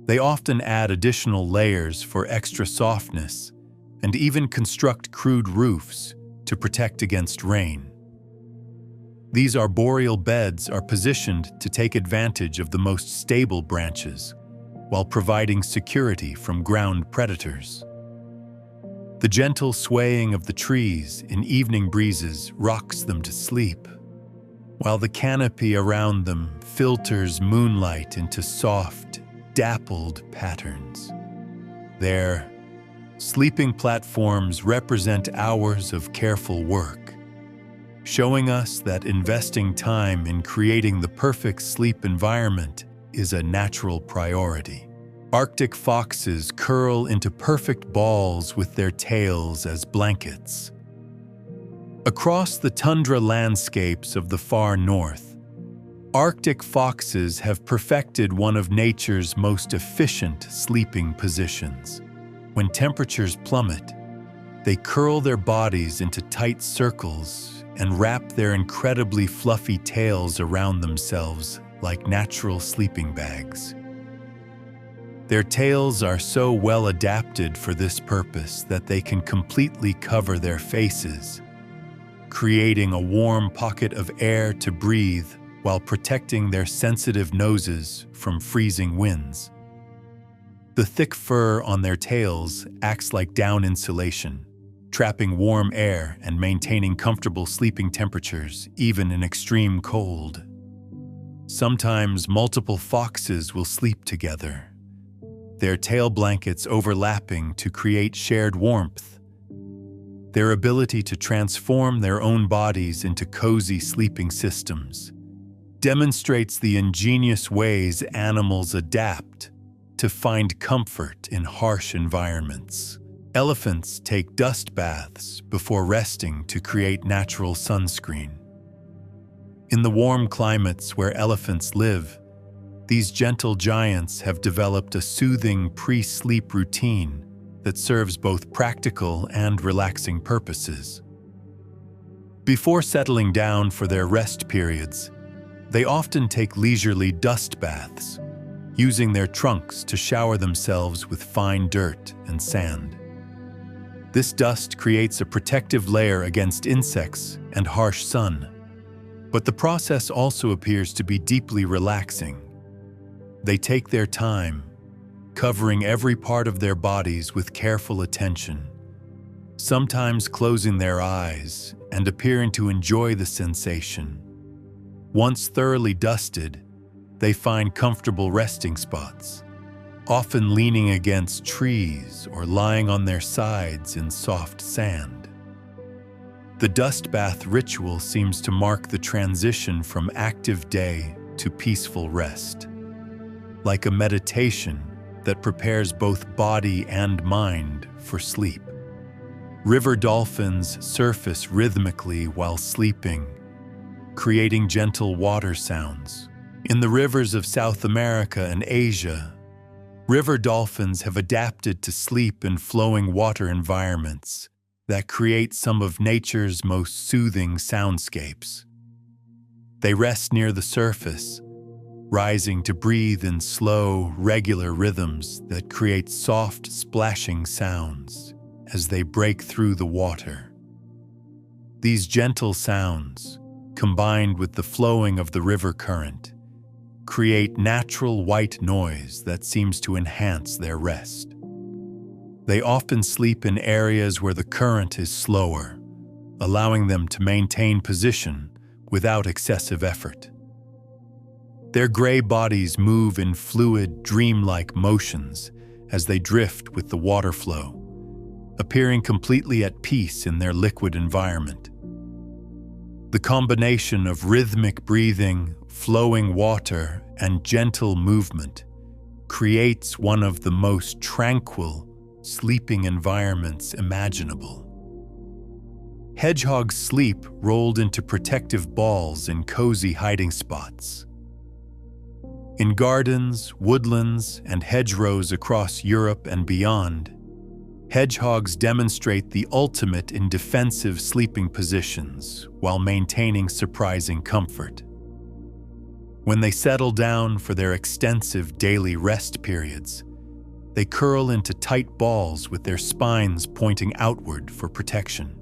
Speaker 1: They often add additional layers for extra softness and even construct crude roofs to protect against rain. These arboreal beds are positioned to take advantage of the most stable branches while providing security from ground predators. The gentle swaying of the trees in evening breezes rocks them to sleep, while the canopy around them filters moonlight into soft, dappled patterns. Their sleeping platforms represent hours of careful work, showing us that investing time in creating the perfect sleep environment is a natural priority. Arctic foxes curl into perfect balls with their tails as blankets. Across the tundra landscapes of the far north, Arctic foxes have perfected one of nature's most efficient sleeping positions. When temperatures plummet, they curl their bodies into tight circles and wrap their incredibly fluffy tails around themselves like natural sleeping bags. Their tails are so well adapted for this purpose that they can completely cover their faces, creating a warm pocket of air to breathe while protecting their sensitive noses from freezing winds. The thick fur on their tails acts like down insulation, trapping warm air and maintaining comfortable sleeping temperatures even in extreme cold. Sometimes multiple foxes will sleep together, their tail blankets overlapping to create shared warmth. Their ability to transform their own bodies into cozy sleeping systems demonstrates the ingenious ways animals adapt to find comfort in harsh environments. Elephants take dust baths before resting to create natural sunscreen. In the warm climates where elephants live, these gentle giants have developed a soothing pre-sleep routine that serves both practical and relaxing purposes. Before settling down for their rest periods, they often take leisurely dust baths, using their trunks to shower themselves with fine dirt and sand. This dust creates a protective layer against insects and harsh sun, but the process also appears to be deeply relaxing. They take their time, covering every part of their bodies with careful attention, sometimes closing their eyes and appearing to enjoy the sensation. Once thoroughly dusted, they find comfortable resting spots, often leaning against trees or lying on their sides in soft sand. The dust bath ritual seems to mark the transition from active day to peaceful rest, like a meditation that prepares both body and mind for sleep. River dolphins surface rhythmically while sleeping, creating gentle water sounds. In the rivers of South America and Asia, river dolphins have adapted to sleep in flowing water environments that create some of nature's most soothing soundscapes. They rest near the surface, rising to breathe in slow, regular rhythms that create soft, splashing sounds as they break through the water. These gentle sounds, combined with the flowing of the river current, create natural white noise that seems to enhance their rest. They often sleep in areas where the current is slower, allowing them to maintain position without excessive effort. Their gray bodies move in fluid, dreamlike motions as they drift with the water flow, appearing completely at peace in their liquid environment. The combination of rhythmic breathing, flowing water, and gentle movement creates one of the most tranquil sleeping environments imaginable. Hedgehogs sleep rolled into protective balls in cozy hiding spots. In gardens, woodlands, and hedgerows across Europe and beyond, hedgehogs demonstrate the ultimate in defensive sleeping positions while maintaining surprising comfort. When they settle down for their extensive daily rest periods, they curl into tight balls with their spines pointing outward for protection.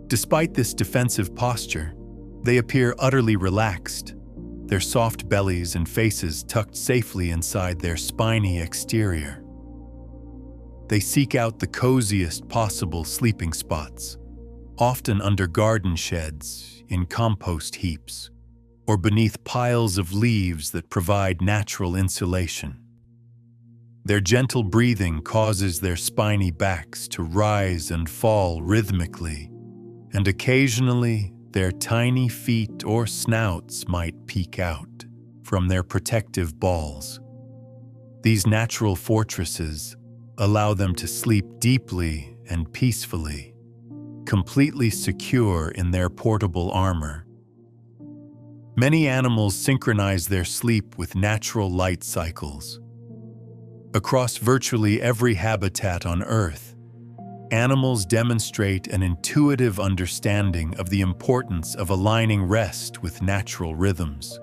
Speaker 1: Despite this defensive posture, they appear utterly relaxed, their soft bellies and faces tucked safely inside their spiny exterior. They seek out the coziest possible sleeping spots, often under garden sheds, in compost heaps, or beneath piles of leaves that provide natural insulation. Their gentle breathing causes their spiny backs to rise and fall rhythmically, and occasionally their tiny feet or snouts might peek out from their protective balls. These natural fortresses allow them to sleep deeply and peacefully, completely secure in their portable armor. Many animals synchronize their sleep with natural light cycles. Across virtually every habitat on Earth, animals demonstrate an intuitive understanding of the importance of aligning rest with natural rhythms.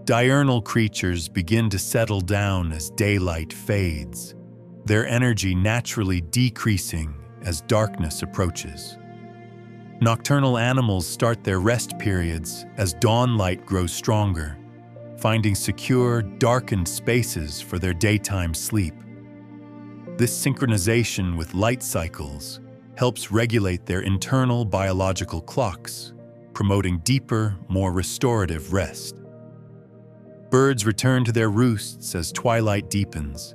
Speaker 1: Diurnal creatures begin to settle down as daylight fades, their energy naturally decreasing as darkness approaches. Nocturnal animals start their rest periods as dawn light grows stronger, finding secure, darkened spaces for their daytime sleep. This synchronization with light cycles helps regulate their internal biological clocks, promoting deeper, more restorative rest. Birds return to their roosts as twilight deepens,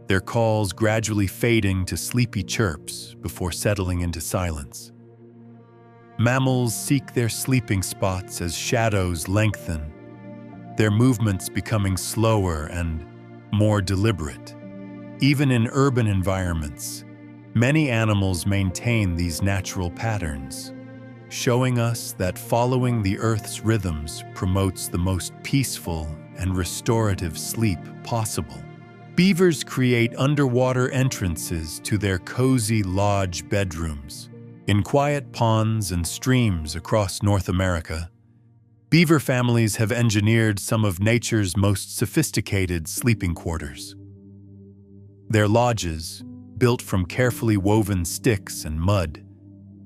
Speaker 1: their calls gradually fading to sleepy chirps before settling into silence. Mammals seek their sleeping spots as shadows lengthen, their movements becoming slower and more deliberate. Even in urban environments, many animals maintain these natural patterns, showing us that following the Earth's rhythms promotes the most peaceful and restorative sleep possible. Beavers create underwater entrances to their cozy lodge bedrooms. In quiet ponds and streams across North America, beaver families have engineered some of nature's most sophisticated sleeping quarters. Their lodges, built from carefully woven sticks and mud,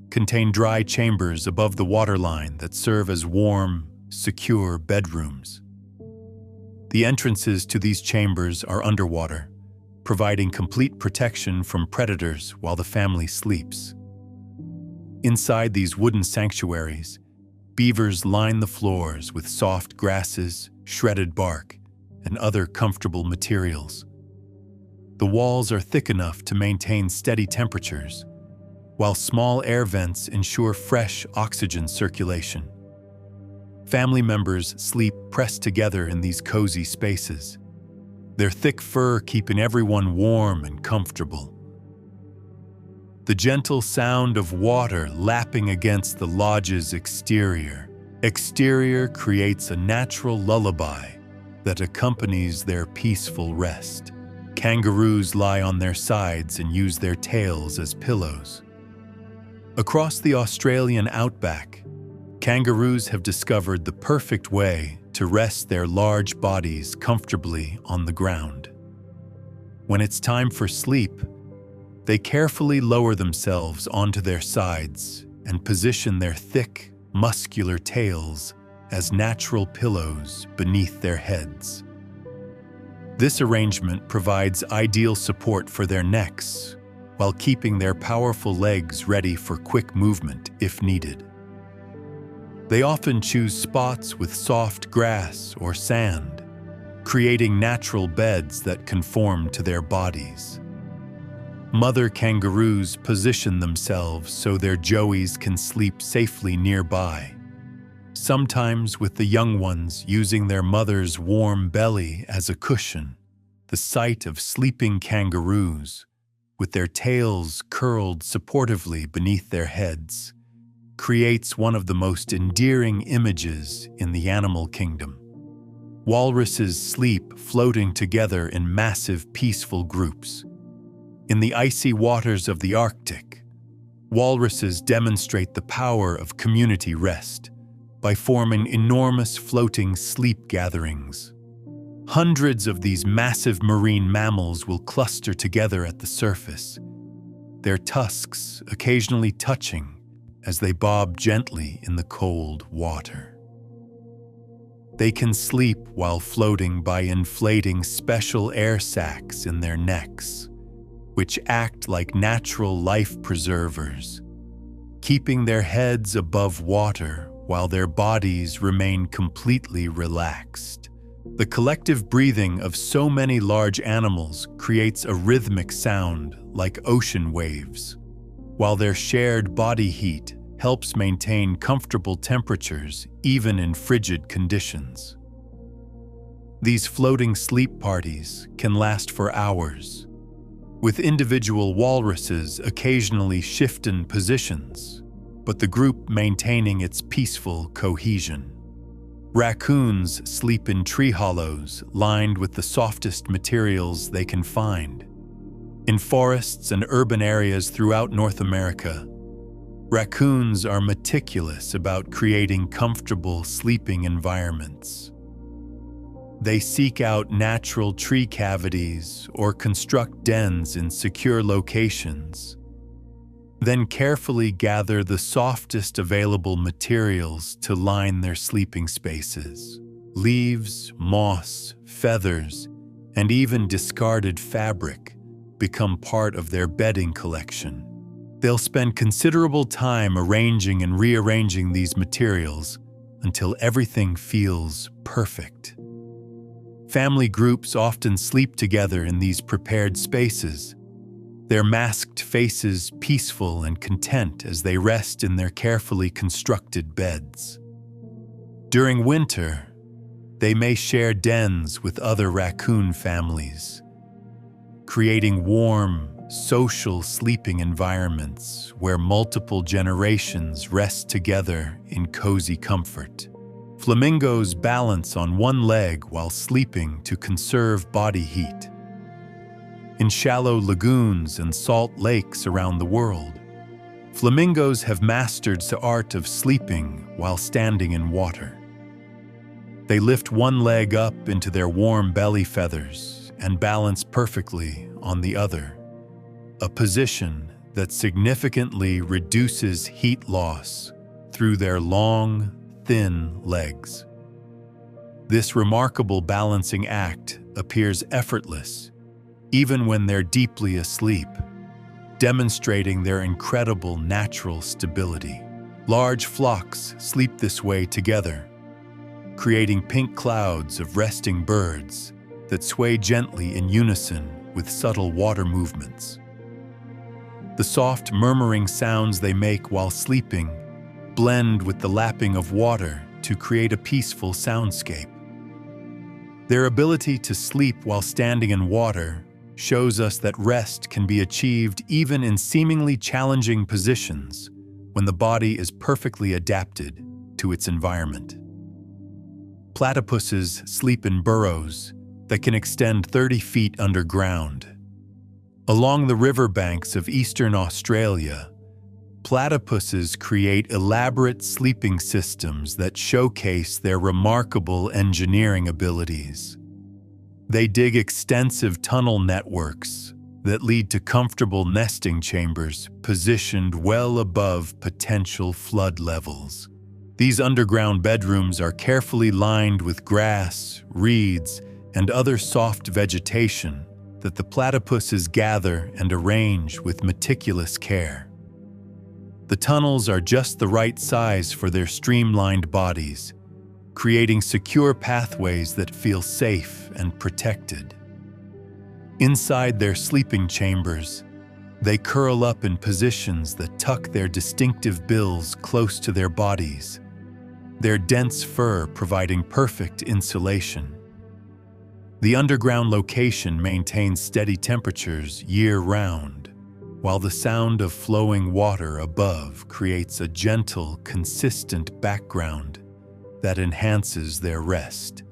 Speaker 1: contain dry chambers above the waterline that serve as warm, secure bedrooms. The entrances to these chambers are underwater, providing complete protection from predators while the family sleeps. Inside these wooden sanctuaries, beavers line the floors with soft grasses, shredded bark, and other comfortable materials. The walls are thick enough to maintain steady temperatures, while small air vents ensure fresh oxygen circulation. Family members sleep pressed together in these cozy spaces, their thick fur keeping everyone warm and comfortable. The gentle sound of water lapping against the lodge's exterior creates a natural lullaby that accompanies their peaceful rest. Kangaroos lie on their sides and use their tails as pillows. Across the Australian outback, kangaroos have discovered the perfect way to rest their large bodies comfortably on the ground. When it's time for sleep, they carefully lower themselves onto their sides and position their thick, muscular tails as natural pillows beneath their heads. This arrangement provides ideal support for their necks while keeping their powerful legs ready for quick movement if needed. They often choose spots with soft grass or sand, creating natural beds that conform to their bodies. Mother kangaroos position themselves so their joeys can sleep safely nearby, sometimes with the young ones using their mother's warm belly as a cushion. The sight of sleeping kangaroos, with their tails curled supportively beneath their heads, creates one of the most endearing images in the animal kingdom. Walruses sleep floating together in massive, peaceful groups. In the icy waters of the Arctic, walruses demonstrate the power of community rest, by forming enormous floating sleep gatherings. Hundreds of these massive marine mammals will cluster together at the surface, their tusks occasionally touching as they bob gently in the cold water. They can sleep while floating by inflating special air sacs in their necks, which act like natural life preservers, keeping their heads above water while their bodies remain completely relaxed. The collective breathing of so many large animals creates a rhythmic sound like ocean waves, while their shared body heat helps maintain comfortable temperatures even in frigid conditions. These floating sleep parties can last for hours, with individual walruses occasionally shifting positions, but the group maintaining its peaceful cohesion. Raccoons sleep in tree hollows lined with the softest materials they can find. In forests and urban areas throughout North America, raccoons are meticulous about creating comfortable sleeping environments. They seek out natural tree cavities or construct dens in secure locations, then carefully gather the softest available materials to line their sleeping spaces. Leaves, moss, feathers, and even discarded fabric become part of their bedding collection. They'll spend considerable time arranging and rearranging these materials until everything feels perfect. Family groups often sleep together in these prepared spaces, their masked faces peaceful and content as they rest in their carefully constructed beds. During winter, they may share dens with other raccoon families, creating warm, social sleeping environments where multiple generations rest together in cozy comfort. Flamingos balance on one leg while sleeping to conserve body heat. In shallow lagoons and salt lakes around the world, flamingos have mastered the art of sleeping while standing in water. They lift one leg up into their warm belly feathers and balance perfectly on the other, a position that significantly reduces heat loss through their long, thin legs. This remarkable balancing act appears effortless even when they're deeply asleep, demonstrating their incredible natural stability. Large flocks sleep this way together, creating pink clouds of resting birds that sway gently in unison with subtle water movements. The soft murmuring sounds they make while sleeping blend with the lapping of water to create a peaceful soundscape. Their ability to sleep while standing in water shows us that rest can be achieved even in seemingly challenging positions when the body is perfectly adapted to its environment. Platypuses sleep in burrows that can extend 30 feet underground. Along the riverbanks of eastern Australia, platypuses create elaborate sleeping systems that showcase their remarkable engineering abilities. They dig extensive tunnel networks that lead to comfortable nesting chambers positioned well above potential flood levels. These underground bedrooms are carefully lined with grass, reeds, and other soft vegetation that the platypuses gather and arrange with meticulous care. The tunnels are just the right size for their streamlined bodies, creating secure pathways that feel safe and protected. Inside their sleeping chambers, they curl up in positions that tuck their distinctive bills close to their bodies, their dense fur providing perfect insulation. The underground location maintains steady temperatures year-round, while the sound of flowing water above creates a gentle, consistent background that enhances their rest.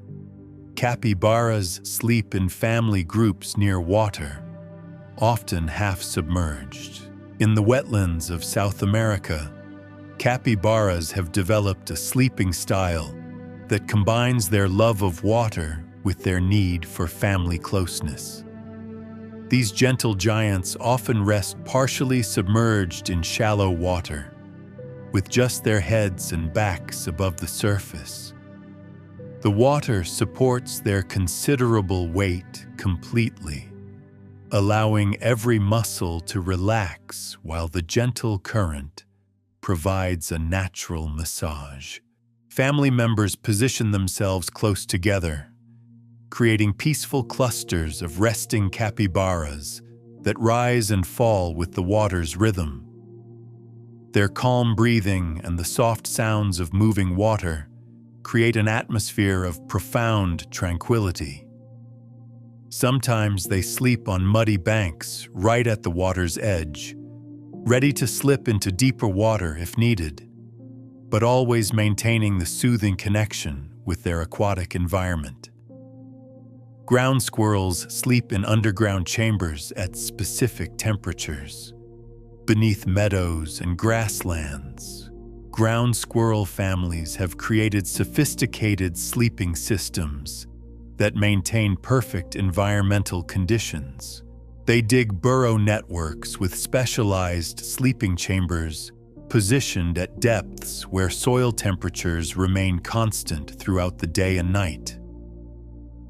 Speaker 1: Capybaras sleep in family groups near water, often half submerged. In the wetlands of South America, capybaras have developed a sleeping style that combines their love of water with their need for family closeness. These gentle giants often rest partially submerged in shallow water, with just their heads and backs above the surface. The water supports their considerable weight completely, allowing every muscle to relax while the gentle current provides a natural massage. Family members position themselves close together, creating peaceful clusters of resting capybaras that rise and fall with the water's rhythm. Their calm breathing and the soft sounds of moving water create an atmosphere of profound tranquility. Sometimes they sleep on muddy banks right at the water's edge, ready to slip into deeper water if needed, but always maintaining the soothing connection with their aquatic environment. Ground squirrels sleep in underground chambers at specific temperatures. Beneath meadows and grasslands, ground squirrel families have created sophisticated sleeping systems that maintain perfect environmental conditions. They dig burrow networks with specialized sleeping chambers positioned at depths where soil temperatures remain constant throughout the day and night.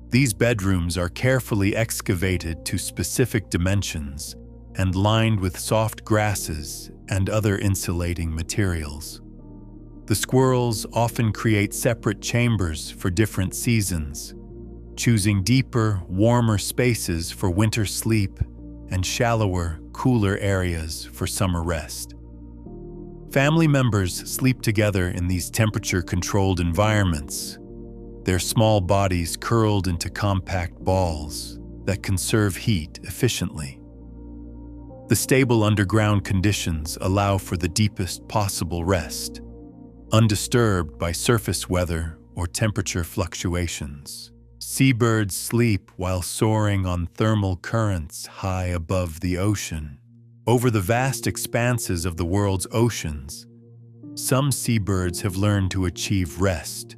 Speaker 1: These bedrooms are carefully excavated to specific dimensions and lined with soft grasses and other insulating materials. The squirrels often create separate chambers for different seasons, choosing deeper, warmer spaces for winter sleep and shallower, cooler areas for summer rest. Family members sleep together in these temperature-controlled environments, their small bodies curled into compact balls that conserve heat efficiently. The stable underground conditions allow for the deepest possible rest, undisturbed by surface weather or temperature fluctuations. Seabirds sleep while soaring on thermal currents high above the ocean. Over the vast expanses of the world's oceans, some seabirds have learned to achieve rest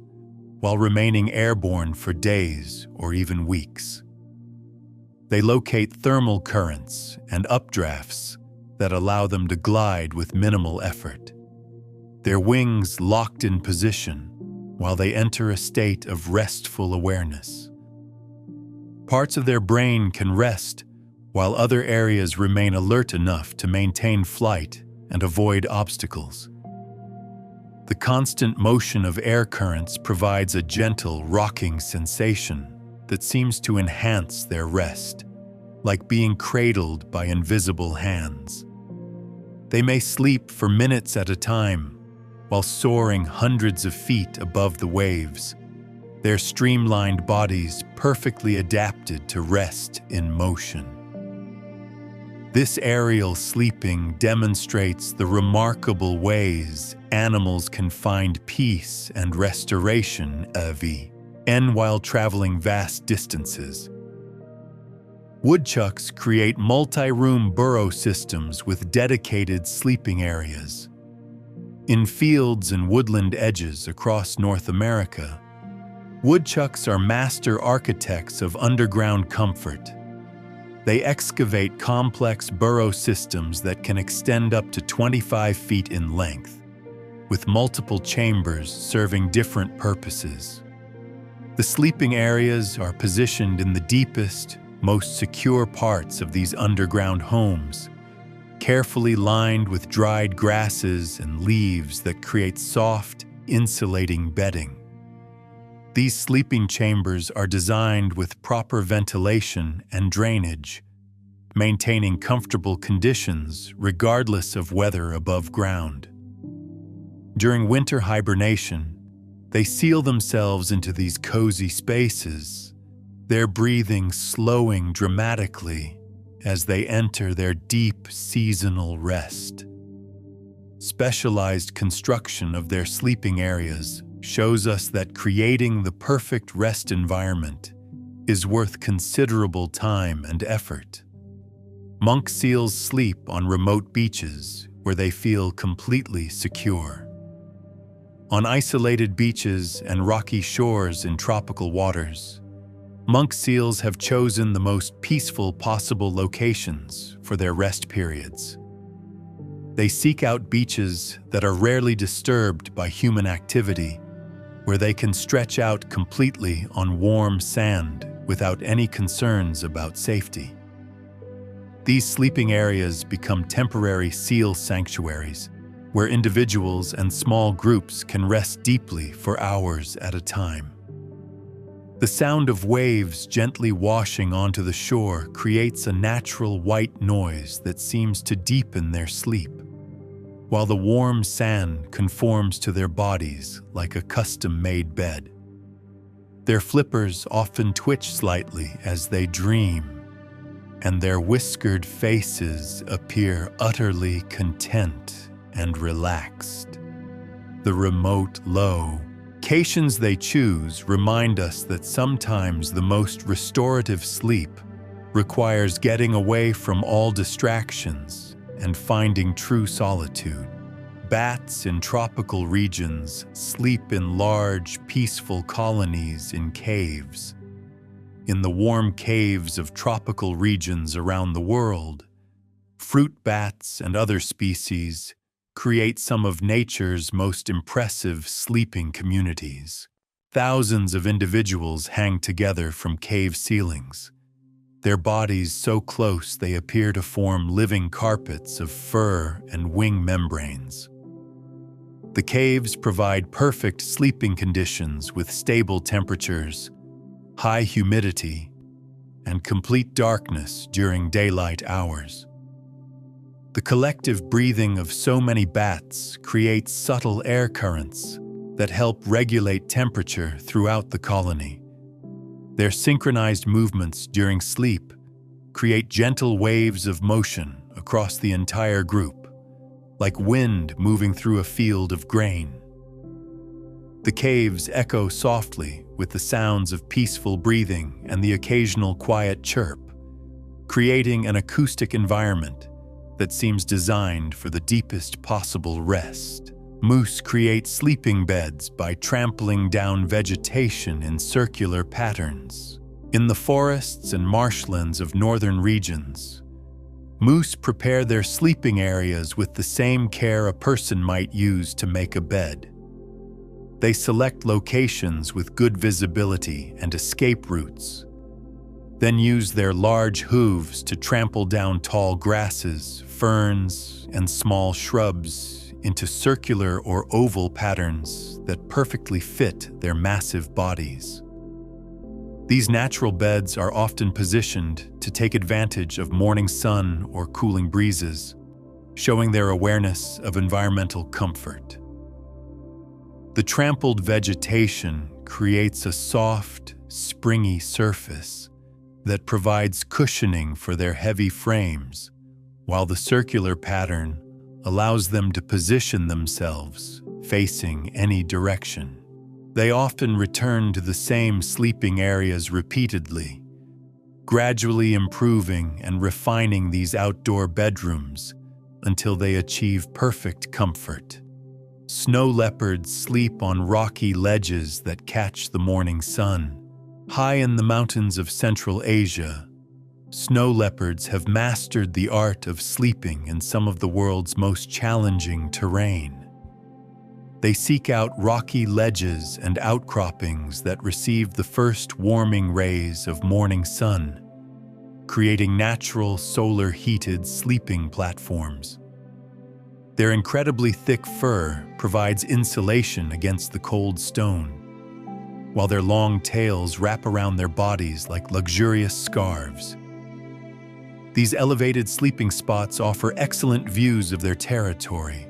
Speaker 1: while remaining airborne for days or even weeks. They locate thermal currents and updrafts that allow them to glide with minimal effort, their wings locked in position while they enter a state of restful awareness. Parts of their brain can rest while other areas remain alert enough to maintain flight and avoid obstacles. The constant motion of air currents provides a gentle, rocking sensation that seems to enhance their rest, like being cradled by invisible hands. They may sleep for minutes at a time while soaring hundreds of feet above the waves, their streamlined bodies perfectly adapted to rest in motion. This aerial sleeping demonstrates the remarkable ways animals can find peace and restoration while traveling vast distances. Woodchucks create multi-room burrow systems with dedicated sleeping areas. In fields and woodland edges across North America, woodchucks are master architects of underground comfort. They excavate complex burrow systems that can extend up to 25 feet in length, with multiple chambers serving different purposes. The sleeping areas are positioned in the deepest, most secure parts of these underground homes, carefully lined with dried grasses and leaves that create soft, insulating bedding. These sleeping chambers are designed with proper ventilation and drainage, maintaining comfortable conditions regardless of weather above ground. During winter hibernation, they seal themselves into these cozy spaces, their breathing slowing dramatically as they enter their deep seasonal rest. Specialized construction of their sleeping areas shows us that creating the perfect rest environment is worth considerable time and effort. Monk seals sleep on remote beaches where they feel completely secure. On isolated beaches and rocky shores in tropical waters, monk seals have chosen the most peaceful possible locations for their rest periods. They seek out beaches that are rarely disturbed by human activity, where they can stretch out completely on warm sand without any concerns about safety. These sleeping areas become temporary seal sanctuaries, where individuals and small groups can rest deeply for hours at a time. The sound of waves gently washing onto the shore creates a natural white noise that seems to deepen their sleep, while the warm sand conforms to their bodies like a custom-made bed. Their flippers often twitch slightly as they dream, and their whiskered faces appear utterly content and relaxed. The remote locations they choose remind us that sometimes the most restorative sleep requires getting away from all distractions and finding true solitude. Bats in tropical regions sleep in large, peaceful colonies in caves. In the warm caves of tropical regions around the world, fruit bats and other species create some of nature's most impressive sleeping communities. Thousands of individuals hang together from cave ceilings, their bodies so close they appear to form living carpets of fur and wing membranes. The caves provide perfect sleeping conditions with stable temperatures, high humidity, and complete darkness during daylight hours. The collective breathing of so many bats creates subtle air currents that help regulate temperature throughout the colony. Their synchronized movements during sleep create gentle waves of motion across the entire group, like wind moving through a field of grain. The caves echo softly with the sounds of peaceful breathing and the occasional quiet chirp, creating an acoustic environment that seems designed for the deepest possible rest. Moose create sleeping beds by trampling down vegetation in circular patterns. In the forests and marshlands of northern regions, moose prepare their sleeping areas with the same care a person might use to make a bed. They select locations with good visibility and escape routes, then use their large hooves to trample down tall grasses, ferns, and small shrubs into circular or oval patterns that perfectly fit their massive bodies. These natural beds are often positioned to take advantage of morning sun or cooling breezes, showing their awareness of environmental comfort. The trampled vegetation creates a soft, springy surface that provides cushioning for their heavy frames, while the circular pattern allows them to position themselves facing any direction. They often return to the same sleeping areas repeatedly, gradually improving and refining these outdoor bedrooms until they achieve perfect comfort. Snow leopards sleep on rocky ledges that catch the morning sun. High in the mountains of Central Asia, snow leopards have mastered the art of sleeping in some of the world's most challenging terrain. They seek out rocky ledges and outcroppings that receive the first warming rays of morning sun, creating natural solar-heated sleeping platforms. Their incredibly thick fur provides insulation against the cold stone, while their long tails wrap around their bodies like luxurious scarves. These elevated sleeping spots offer excellent views of their territory,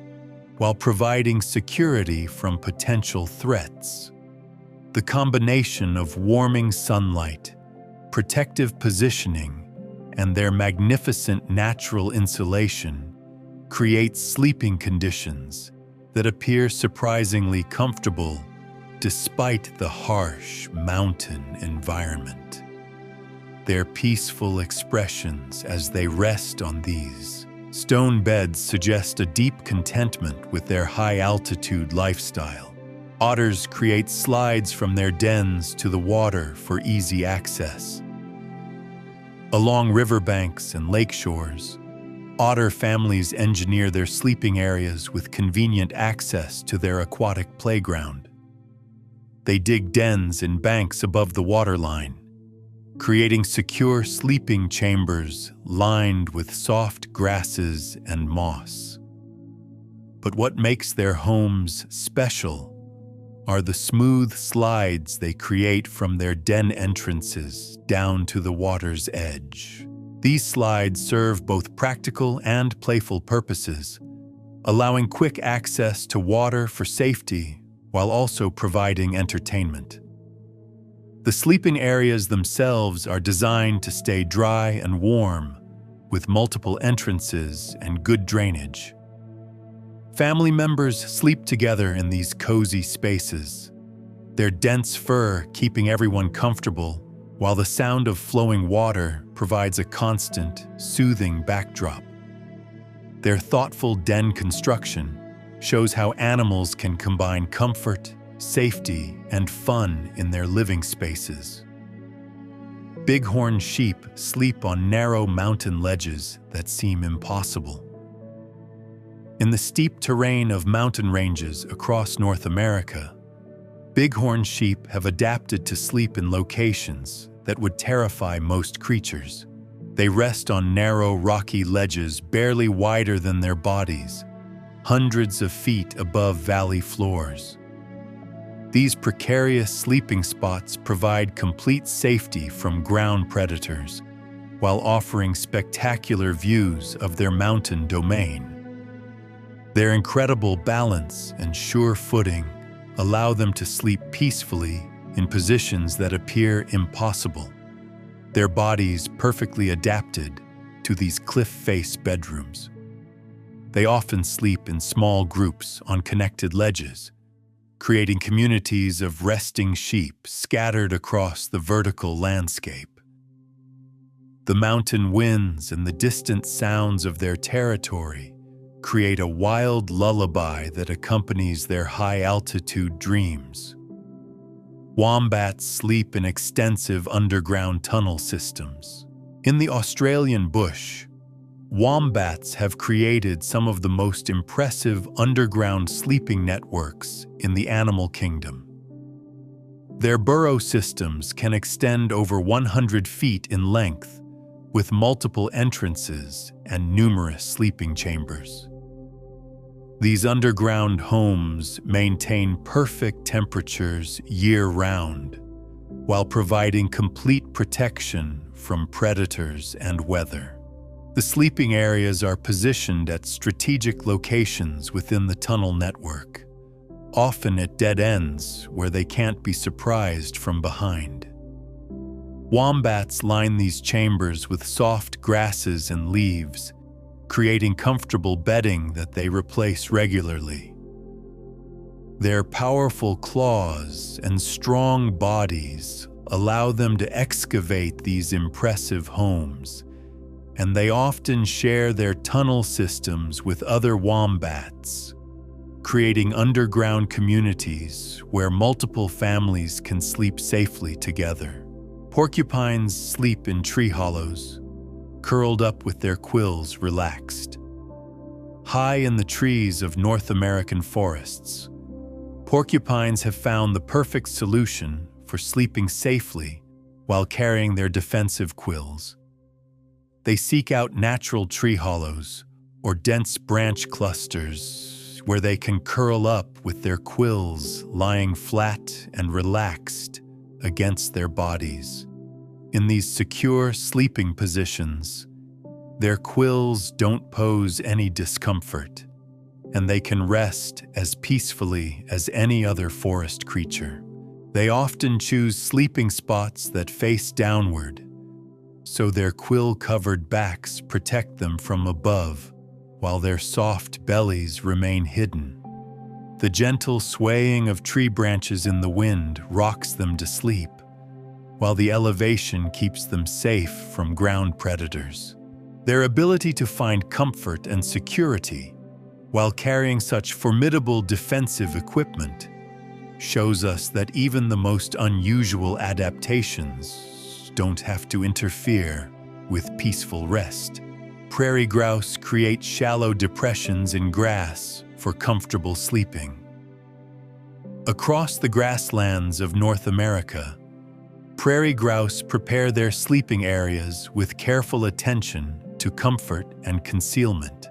Speaker 1: while providing security from potential threats. The combination of warming sunlight, protective positioning, and their magnificent natural insulation creates sleeping conditions that appear surprisingly comfortable despite the harsh mountain environment. Their peaceful expressions as they rest on these stone beds suggest a deep contentment with their high-altitude lifestyle. Otters create slides from their dens to the water for easy access. Along riverbanks and lake shores, otter families engineer their sleeping areas with convenient access to their aquatic playground. They dig dens in banks above the waterline, creating secure sleeping chambers lined with soft grasses and moss. But what makes their homes special are the smooth slides they create from their den entrances down to the water's edge. These slides serve both practical and playful purposes, allowing quick access to water for safety while also providing entertainment. The sleeping areas themselves are designed to stay dry and warm, with multiple entrances and good drainage. Family members sleep together in these cozy spaces, their dense fur keeping everyone comfortable, while the sound of flowing water provides a constant, soothing backdrop. Their thoughtful den construction shows how animals can combine comfort, safety, and fun in their living spaces. Bighorn sheep sleep on narrow mountain ledges that seem impossible. In the steep terrain of mountain ranges across North America, bighorn sheep have adapted to sleep in locations that would terrify most creatures. They rest on narrow, rocky ledges barely wider than their bodies, hundreds of feet above valley floors. These precarious sleeping spots provide complete safety from ground predators, while offering spectacular views of their mountain domain. Their incredible balance and sure footing allow them to sleep peacefully in positions that appear impossible, their bodies perfectly adapted to these cliff-face bedrooms. They often sleep in small groups on connected ledges, creating communities of resting sheep scattered across the vertical landscape. The mountain winds and the distant sounds of their territory create a wild lullaby that accompanies their high-altitude dreams. Wombats sleep in extensive underground tunnel systems. In the Australian bush, wombats have created some of the most impressive underground sleeping networks in the animal kingdom. Their burrow systems can extend over 100 feet in length, with multiple entrances and numerous sleeping chambers. These underground homes maintain perfect temperatures year-round, while providing complete protection from predators and weather. The sleeping areas are positioned at strategic locations within the tunnel network, often at dead ends where they can't be surprised from behind. Wombats line these chambers with soft grasses and leaves, creating comfortable bedding that they replace regularly. Their powerful claws and strong bodies allow them to excavate these impressive homes, and they often share their tunnel systems with other wombats, creating underground communities where multiple families can sleep safely together. Porcupines sleep in tree hollows, curled up with their quills relaxed. High in the trees of North American forests, porcupines have found the perfect solution for sleeping safely while carrying their defensive quills. They seek out natural tree hollows or dense branch clusters where they can curl up with their quills lying flat and relaxed against their bodies. In these secure sleeping positions, their quills don't pose any discomfort, and they can rest as peacefully as any other forest creature. They often choose sleeping spots that face downward, so their quill-covered backs protect them from above, while their soft bellies remain hidden. The gentle swaying of tree branches in the wind rocks them to sleep, while the elevation keeps them safe from ground predators. Their ability to find comfort and security while carrying such formidable defensive equipment shows us that even the most unusual adaptations don't have to interfere with peaceful rest. Prairie grouse create shallow depressions in grass for comfortable sleeping. Across the grasslands of North America, prairie grouse prepare their sleeping areas with careful attention to comfort and concealment.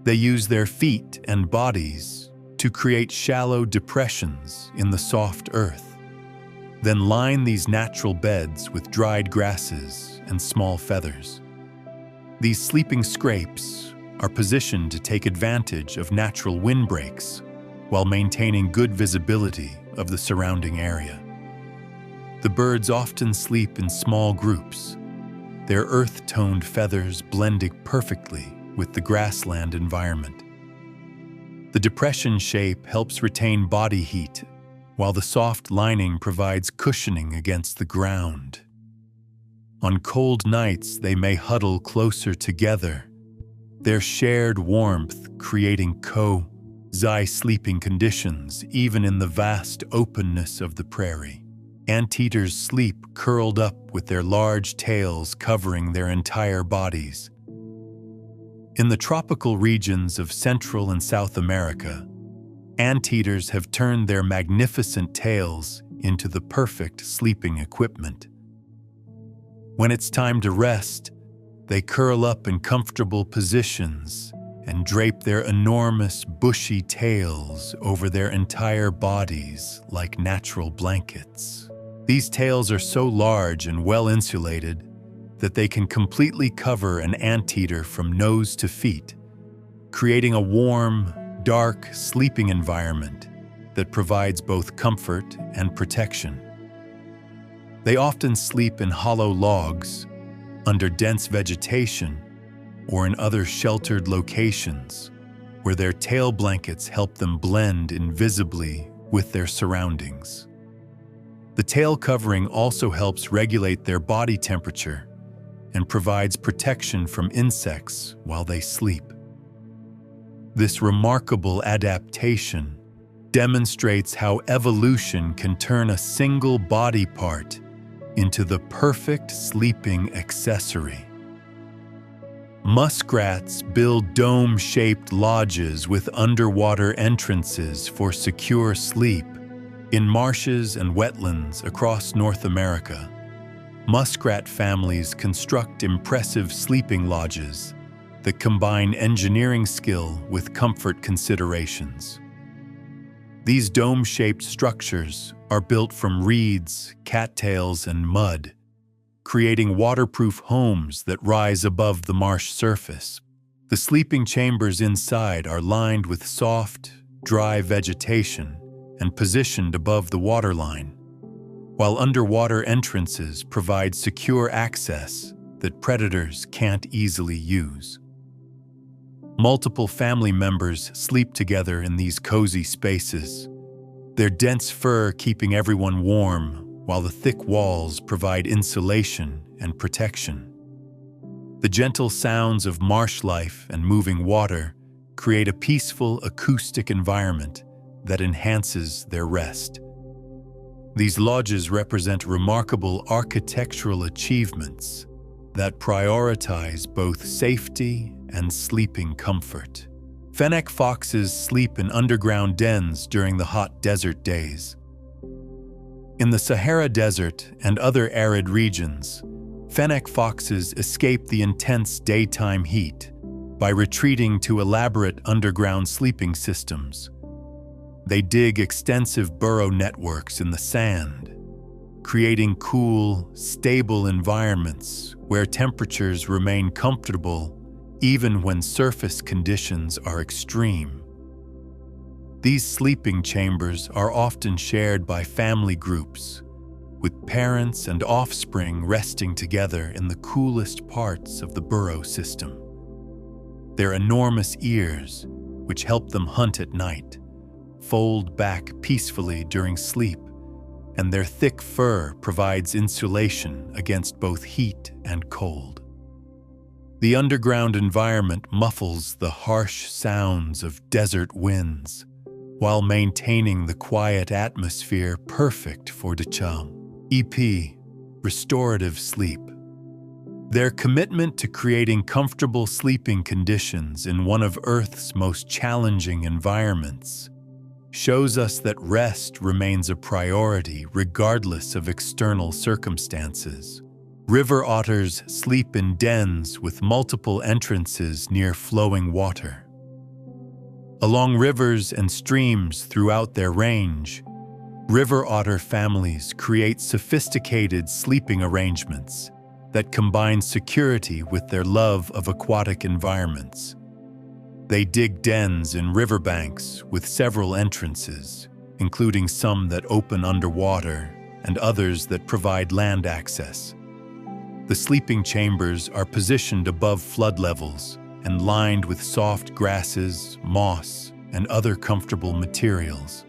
Speaker 1: They use their feet and bodies to create shallow depressions in the soft earth, then line these natural beds with dried grasses and small feathers. These sleeping scrapes are positioned to take advantage of natural windbreaks while maintaining good visibility of the surrounding area. The birds often sleep in small groups, their earth-toned feathers blending perfectly with the grassland environment. The depression shape helps retain body heat, while the soft lining provides cushioning against the ground. On cold nights, they may huddle closer together, their shared warmth creating cozy sleeping conditions even in the vast openness of the prairie. Anteaters sleep curled up with their large tails covering their entire bodies. In the tropical regions of Central and South America, anteaters have turned their magnificent tails into the perfect sleeping equipment. When it's time to rest, they curl up in comfortable positions and drape their enormous bushy tails over their entire bodies like natural blankets. These tails are so large and well insulated that they can completely cover an anteater from nose to feet, creating a warm, dark sleeping environment that provides both comfort and protection. They often sleep in hollow logs, under dense vegetation, or in other sheltered locations where their tail blankets help them blend invisibly with their surroundings. The tail covering also helps regulate their body temperature and provides protection from insects while they sleep. This remarkable adaptation demonstrates how evolution can turn a single body part into the perfect sleeping accessory. Muskrats build dome-shaped lodges with underwater entrances for secure sleep in marshes and wetlands across North America. Muskrat families construct impressive sleeping lodges that combine engineering skill with comfort considerations. These dome-shaped structures are built from reeds, cattails, and mud, creating waterproof homes that rise above the marsh surface. The sleeping chambers inside are lined with soft, dry vegetation and positioned above the waterline, while underwater entrances provide secure access that predators can't easily use. Multiple family members sleep together in these cozy spaces, their dense fur keeping everyone warm, while the thick walls provide insulation and protection. The gentle sounds of marsh life and moving water create a peaceful acoustic environment that enhances their rest. These lodges represent remarkable architectural achievements that prioritize both safety and sleeping comfort. Fennec foxes sleep in underground dens during the hot desert days. In the Sahara Desert and other arid regions, fennec foxes escape the intense daytime heat by retreating to elaborate underground sleeping systems. They dig extensive burrow networks in the sand, creating cool, stable environments where temperatures remain comfortable even when surface conditions are extreme. These sleeping chambers are often shared by family groups, with parents and offspring resting together in the coolest parts of the burrow system. Their enormous ears, which help them hunt at night, fold back peacefully during sleep, and their thick fur provides insulation against both heat and cold. The underground environment muffles the harsh sounds of desert winds, while maintaining the quiet atmosphere perfect for Decham. EP, restorative sleep. Their commitment to creating comfortable sleeping conditions in one of Earth's most challenging environments shows us that rest remains a priority regardless of external circumstances. River otters sleep in dens with multiple entrances near flowing water. Along rivers and streams throughout their range, river otter families create sophisticated sleeping arrangements that combine security with their love of aquatic environments. They dig dens in riverbanks with several entrances, including some that open underwater and others that provide land access. The sleeping chambers are positioned above flood levels and lined with soft grasses, moss, and other comfortable materials.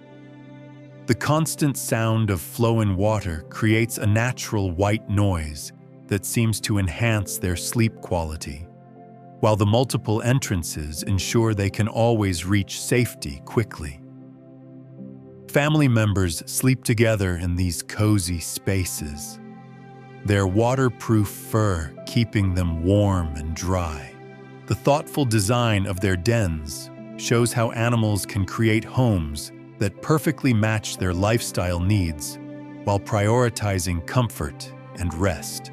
Speaker 1: The constant sound of flowing water creates a natural white noise that seems to enhance their sleep quality, while the multiple entrances ensure they can always reach safety quickly. Family members sleep together in these cozy spaces, their waterproof fur keeping them warm and dry. The thoughtful design of their dens shows how animals can create homes that perfectly match their lifestyle needs while prioritizing comfort and rest.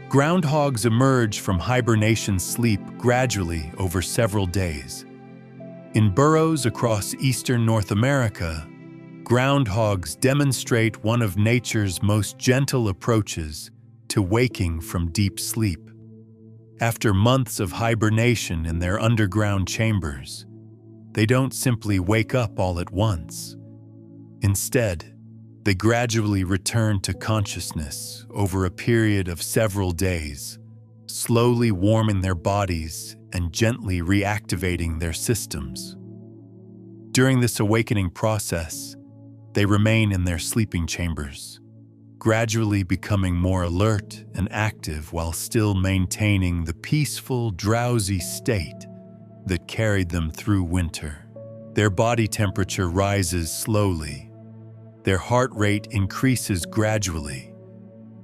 Speaker 1: Groundhogs emerge from hibernation sleep gradually over several days. In burrows across eastern North America, groundhogs demonstrate one of nature's most gentle approaches to waking from deep sleep. After months of hibernation in their underground chambers, they don't simply wake up all at once. Instead, they gradually return to consciousness over a period of several days, slowly warming their bodies and gently reactivating their systems. During this awakening process, they remain in their sleeping chambers, gradually becoming more alert and active while still maintaining the peaceful, drowsy state that carried them through winter. Their body temperature rises slowly, their heart rate increases gradually,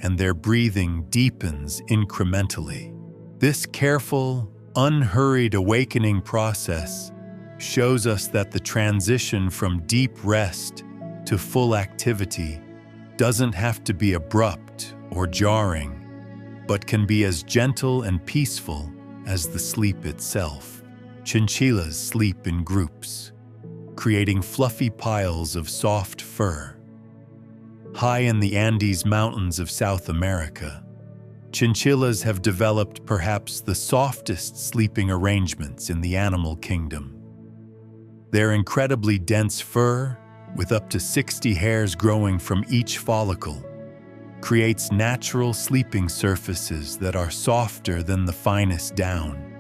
Speaker 1: and their breathing deepens incrementally. This careful, unhurried awakening process shows us that the transition from deep rest to full activity doesn't have to be abrupt or jarring, but can be as gentle and peaceful as the sleep itself. Chinchillas sleep in groups, creating fluffy piles of soft fur. High in the Andes Mountains of South America, chinchillas have developed perhaps the softest sleeping arrangements in the animal kingdom. Their incredibly dense fur, with up to 60 hairs growing from each follicle, creates natural sleeping surfaces that are softer than the finest down.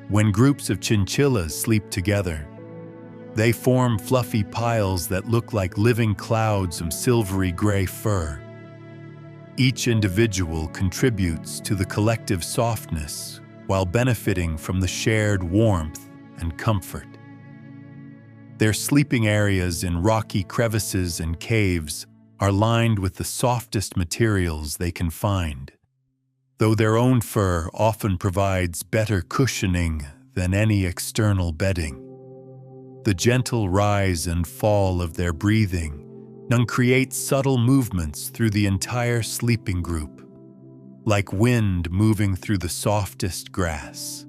Speaker 1: When groups of chinchillas sleep together, they form fluffy piles that look like living clouds of silvery gray fur. Each individual contributes to the collective softness while benefiting from the shared warmth and comfort. Their sleeping areas in rocky crevices and caves are lined with the softest materials they can find, though their own fur often provides better cushioning than any external bedding. The gentle rise and fall of their breathing creates subtle movements through the entire sleeping group, like wind moving through the softest grass.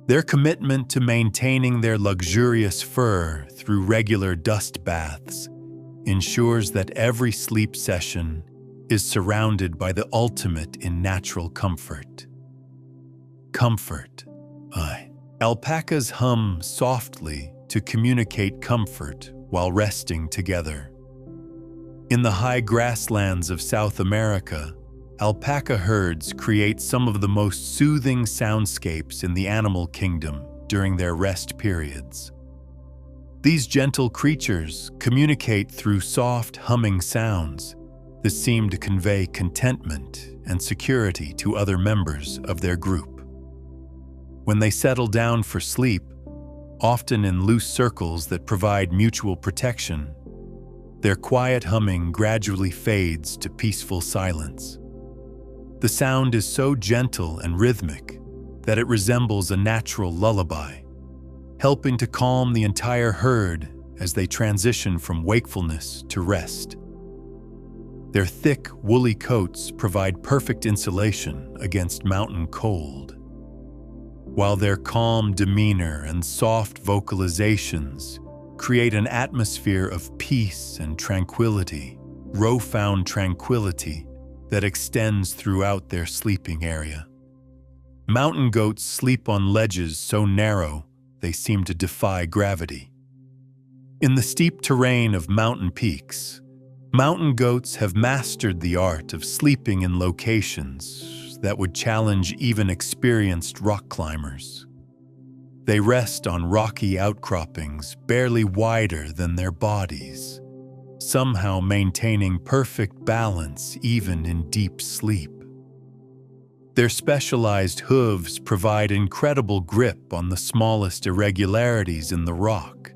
Speaker 1: Their commitment to maintaining their luxurious fur through regular dust baths ensures that every sleep session is surrounded by the ultimate in natural comfort. Comfort. Alpacas hum softly to communicate comfort while resting together. In the high grasslands of South America, alpaca herds create some of the most soothing soundscapes in the animal kingdom during their rest periods. These gentle creatures communicate through soft, humming sounds that seem to convey contentment and security to other members of their group. When they settle down for sleep, often in loose circles that provide mutual protection. Their quiet humming gradually fades to peaceful silence. The sound is so gentle and rhythmic that it resembles a natural lullaby, helping to calm the entire herd as they transition from wakefulness to rest. Their thick, woolly coats provide perfect insulation against mountain cold, while their calm demeanor and soft vocalizations create an atmosphere of peace and tranquility, profound tranquility that extends throughout their sleeping area. Mountain goats sleep on ledges so narrow they seem to defy gravity. In the steep terrain of mountain peaks, mountain goats have mastered the art of sleeping in locations that would challenge even experienced rock climbers. They rest on rocky outcroppings barely wider than their bodies, somehow maintaining perfect balance even in deep sleep. Their specialized hooves provide incredible grip on the smallest irregularities in the rock,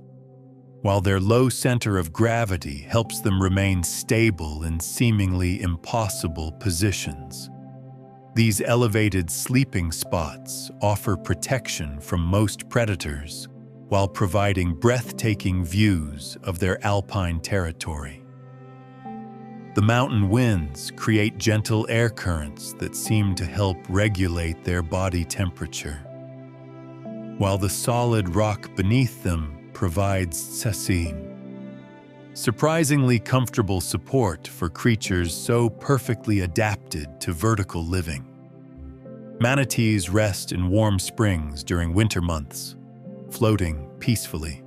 Speaker 1: while their low center of gravity helps them remain stable in seemingly impossible positions. These elevated sleeping spots offer protection from most predators while providing breathtaking views of their alpine territory. The mountain winds create gentle air currents that seem to help regulate their body temperature, while the solid rock beneath them provides surprisingly comfortable support for creatures so perfectly adapted to vertical living. Manatees rest in warm springs during winter months, floating peacefully.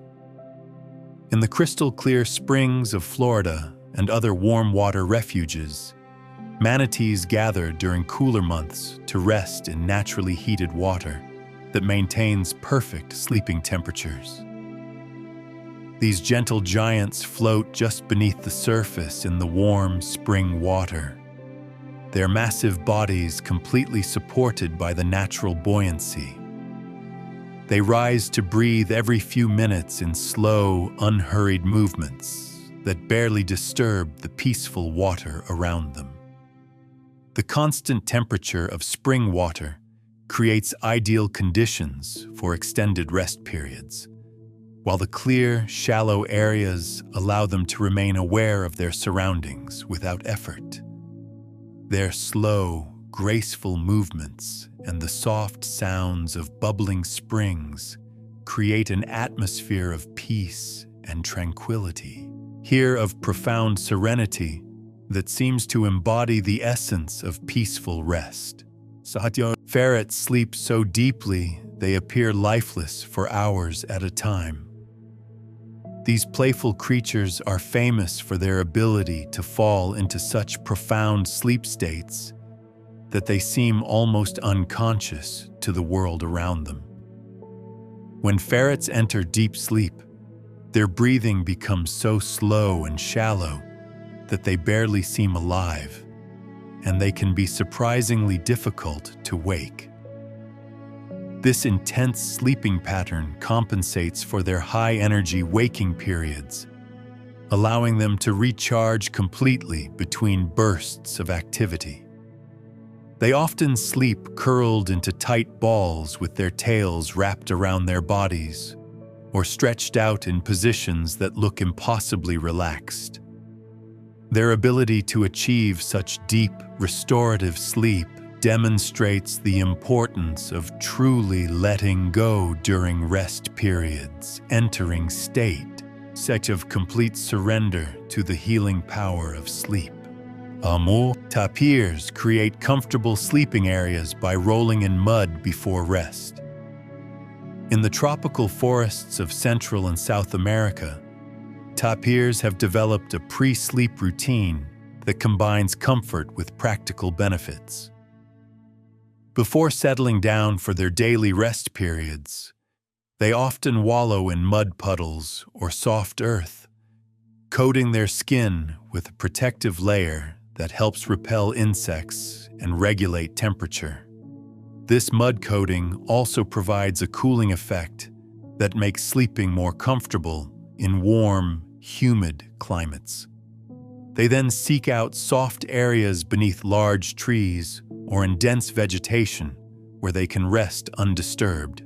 Speaker 1: In the crystal-clear springs of Florida and other warm water refuges, manatees gather during cooler months to rest in naturally heated water that maintains perfect sleeping temperatures. These gentle giants float just beneath the surface in the warm spring water, their massive bodies completely supported by the natural buoyancy. They rise to breathe every few minutes in slow, unhurried movements that barely disturb the peaceful water around them. The constant temperature of spring water creates ideal conditions for extended rest periods, while the clear, shallow areas allow them to remain aware of their surroundings without effort. Their slow, graceful movements and the soft sounds of bubbling springs create an atmosphere of peace and tranquility, here of profound serenity that seems to embody the essence of peaceful rest. Ferrets sleep so deeply they appear lifeless for hours at a time. These playful creatures are famous for their ability to fall into such profound sleep states that they seem almost unconscious to the world around them. When ferrets enter deep sleep, their breathing becomes so slow and shallow that they barely seem alive, and they can be surprisingly difficult to wake. This intense sleeping pattern compensates for their high-energy waking periods, allowing them to recharge completely between bursts of activity. They often sleep curled into tight balls with their tails wrapped around their bodies, or stretched out in positions that look impossibly relaxed. Their ability to achieve such deep, restorative sleep demonstrates the importance of truly letting go during rest periods, entering state of complete surrender to the healing power of sleep. Tapirs create comfortable sleeping areas by rolling in mud before rest. In the tropical forests of Central and South America, tapirs have developed a pre-sleep routine that combines comfort with practical benefits. Before settling down for their daily rest periods, they often wallow in mud puddles or soft earth, coating their skin with a protective layer that helps repel insects and regulate temperature. This mud coating also provides a cooling effect that make sleeping more comfortable in warm, humid climates. They then seek out soft areas beneath large trees or in dense vegetation where they can rest undisturbed.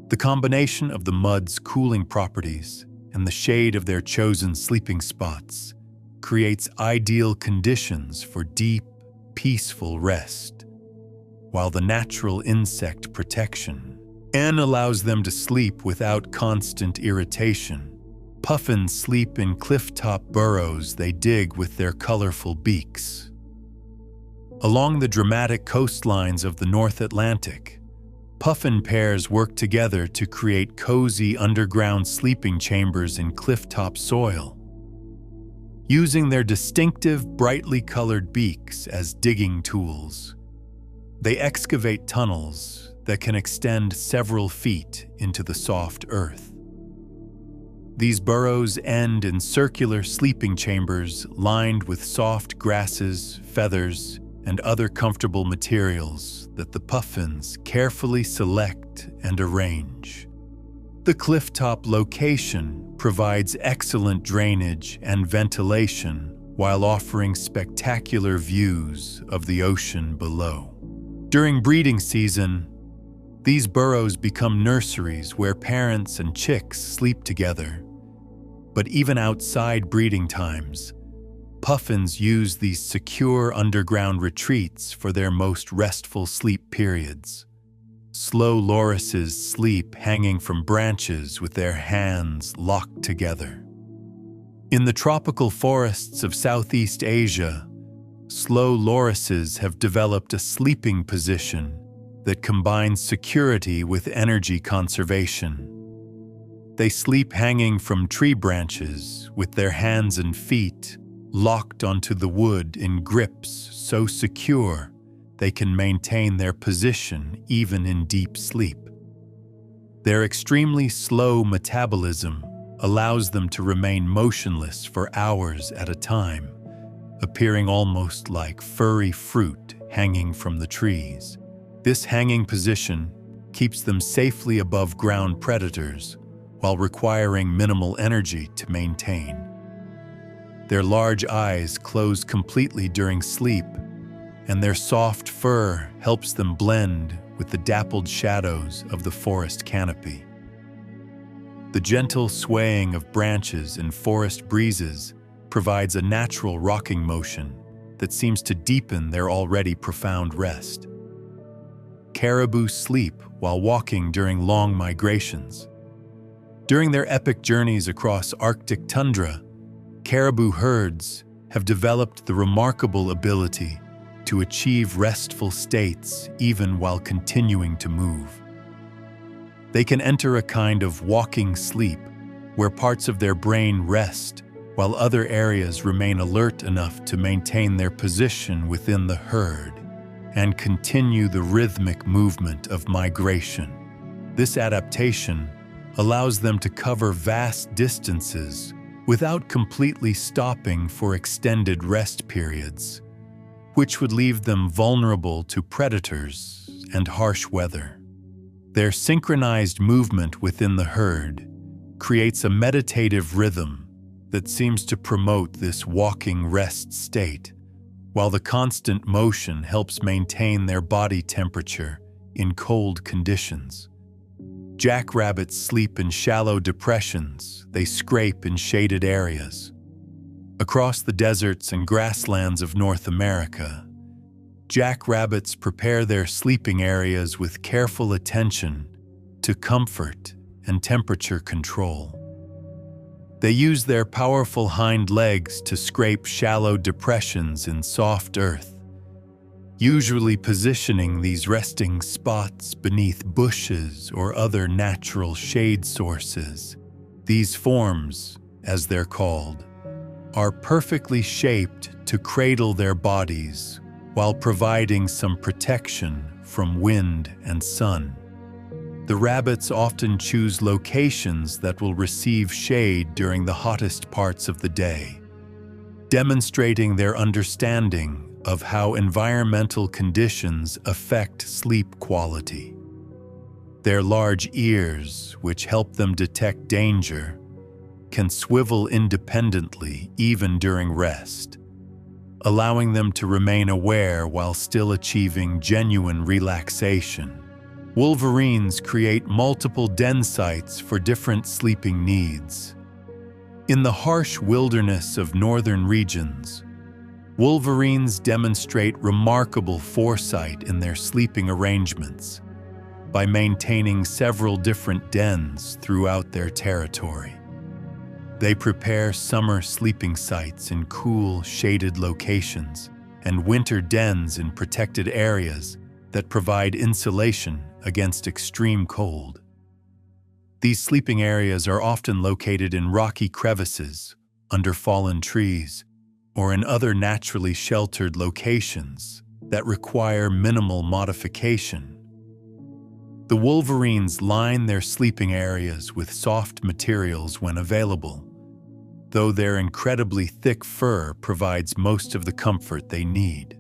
Speaker 1: The combination of the mud's cooling properties and the shade of their chosen sleeping spots creates ideal conditions for deep, peaceful rest, while the natural insect protection allows them to sleep without constant irritation. Puffins sleep in cliff-top burrows they dig with their colorful beaks. Along the dramatic coastlines of the North Atlantic, puffin pairs work together to create cozy underground sleeping chambers in cliff-top soil. Using their distinctive, brightly colored beaks as digging tools, they excavate tunnels that can extend several feet into the soft earth. These burrows end in circular sleeping chambers lined with soft grasses, feathers, and other comfortable materials that the puffins carefully select and arrange. The clifftop location provides excellent drainage and ventilation while offering spectacular views of the ocean below. During breeding season, these burrows become nurseries where parents and chicks sleep together. But even outside breeding times, puffins use these secure underground retreats for their most restful sleep periods. Slow lorises sleep hanging from branches with their hands locked together. In the tropical forests of Southeast Asia, slow lorises have developed a sleeping position that combines security with energy conservation. They sleep hanging from tree branches with their hands and feet locked onto the wood in grips so secure they can maintain their position even in deep sleep. Their extremely slow metabolism allows them to remain motionless for hours at a time, appearing almost like furry fruit hanging from the trees. This hanging position keeps them safely above ground predators while requiring minimal energy to maintain. Their large eyes close completely during sleep, and their soft fur helps them blend with the dappled shadows of the forest canopy. The gentle swaying of branches in forest breezes provides a natural rocking motion that seems to deepen their already profound rest. Caribou sleep while walking during long migrations. During their epic journeys across Arctic tundra, caribou herds have developed the remarkable ability to achieve restful states even while continuing to move. They can enter a kind of walking sleep where parts of their brain rest while other areas remain alert enough to maintain their position within the herd and continue the rhythmic movement of migration. This adaptation allows them to cover vast distances without completely stopping for extended rest periods, which would leave them vulnerable to predators and harsh weather. Their synchronized movement within the herd creates a meditative rhythm that seems to promote this walking rest state, while the constant motion helps maintain their body temperature in cold conditions. Jackrabbits sleep in shallow depressions they scrape in shaded areas. Across the deserts and grasslands of North America, jackrabbits prepare their sleeping areas with careful attention to comfort and temperature control. They use their powerful hind legs to scrape shallow depressions in soft earth, usually positioning these resting spots beneath bushes or other natural shade sources. These forms, as they're called, are perfectly shaped to cradle their bodies while providing some protection from wind and sun. The rabbits often choose locations that will receive shade during the hottest parts of the day, demonstrating their understanding of how environmental conditions affect sleep quality. Their large ears, which help them detect danger, can swivel independently even during rest, allowing them to remain aware while still achieving genuine relaxation. Wolverines create multiple den sites for different sleeping needs. In the harsh wilderness of northern regions, wolverines demonstrate remarkable foresight in their sleeping arrangements by maintaining several different dens throughout their territory. They prepare summer sleeping sites in cool, shaded locations and winter dens in protected areas that provide insulation against extreme cold. These sleeping areas are often located in rocky crevices, under fallen trees, or in other naturally sheltered locations that require minimal modification. The wolverines line their sleeping areas with soft materials when available, though their incredibly thick fur provides most of the comfort they need.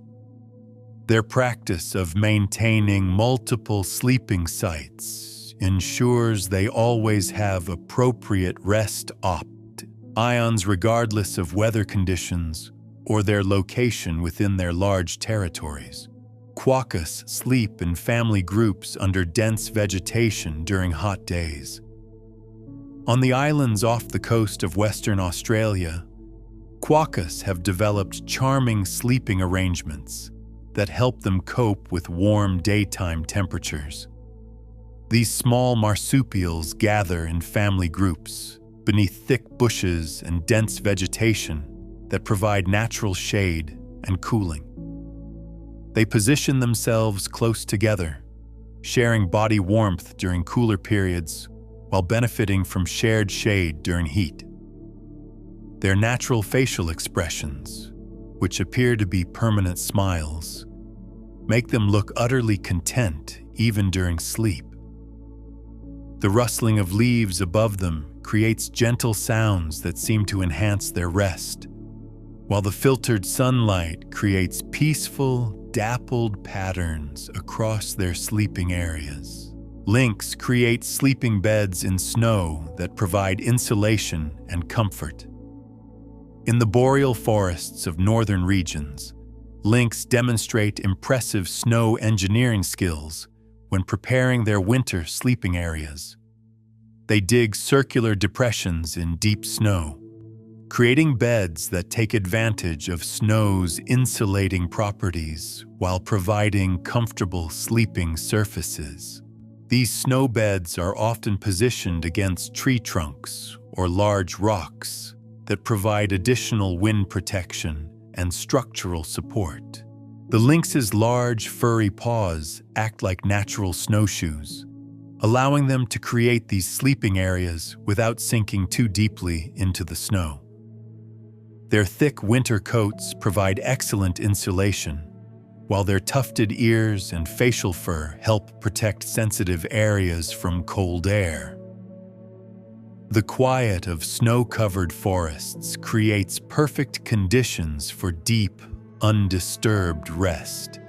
Speaker 1: Their practice of maintaining multiple sleeping sites ensures they always have appropriate rest ions regardless of weather conditions or their location within their large territories. Quokkas sleep in family groups under dense vegetation during hot days. On the islands off the coast of Western Australia, quokkas have developed charming sleeping arrangements that help them cope with warm daytime temperatures. These small marsupials gather in family groups beneath thick bushes and dense vegetation that provide natural shade and cooling. They position themselves close together, sharing body warmth during cooler periods while benefiting from shared shade during heat. Their natural facial expressions, which appear to be permanent smiles, make them look utterly content even during sleep. The rustling of leaves above them creates gentle sounds that seem to enhance their rest, while the filtered sunlight creates peaceful, dappled patterns across their sleeping areas. Lynx create sleeping beds in snow that provide insulation and comfort. In the boreal forests of northern regions, lynx demonstrate impressive snow engineering skills when preparing their winter sleeping areas. They dig circular depressions in deep snow, creating beds that take advantage of snow's insulating properties while providing comfortable sleeping surfaces. These snow beds are often positioned against tree trunks or large rocks that provide additional wind protection and structural support. The lynx's large, furry paws act like natural snowshoes, allowing them to create these sleeping areas without sinking too deeply into the snow. Their thick winter coats provide excellent insulation, while their tufted ears and facial fur help protect sensitive areas from cold air. The quiet of snow-covered forests creates perfect conditions for deep, undisturbed rest.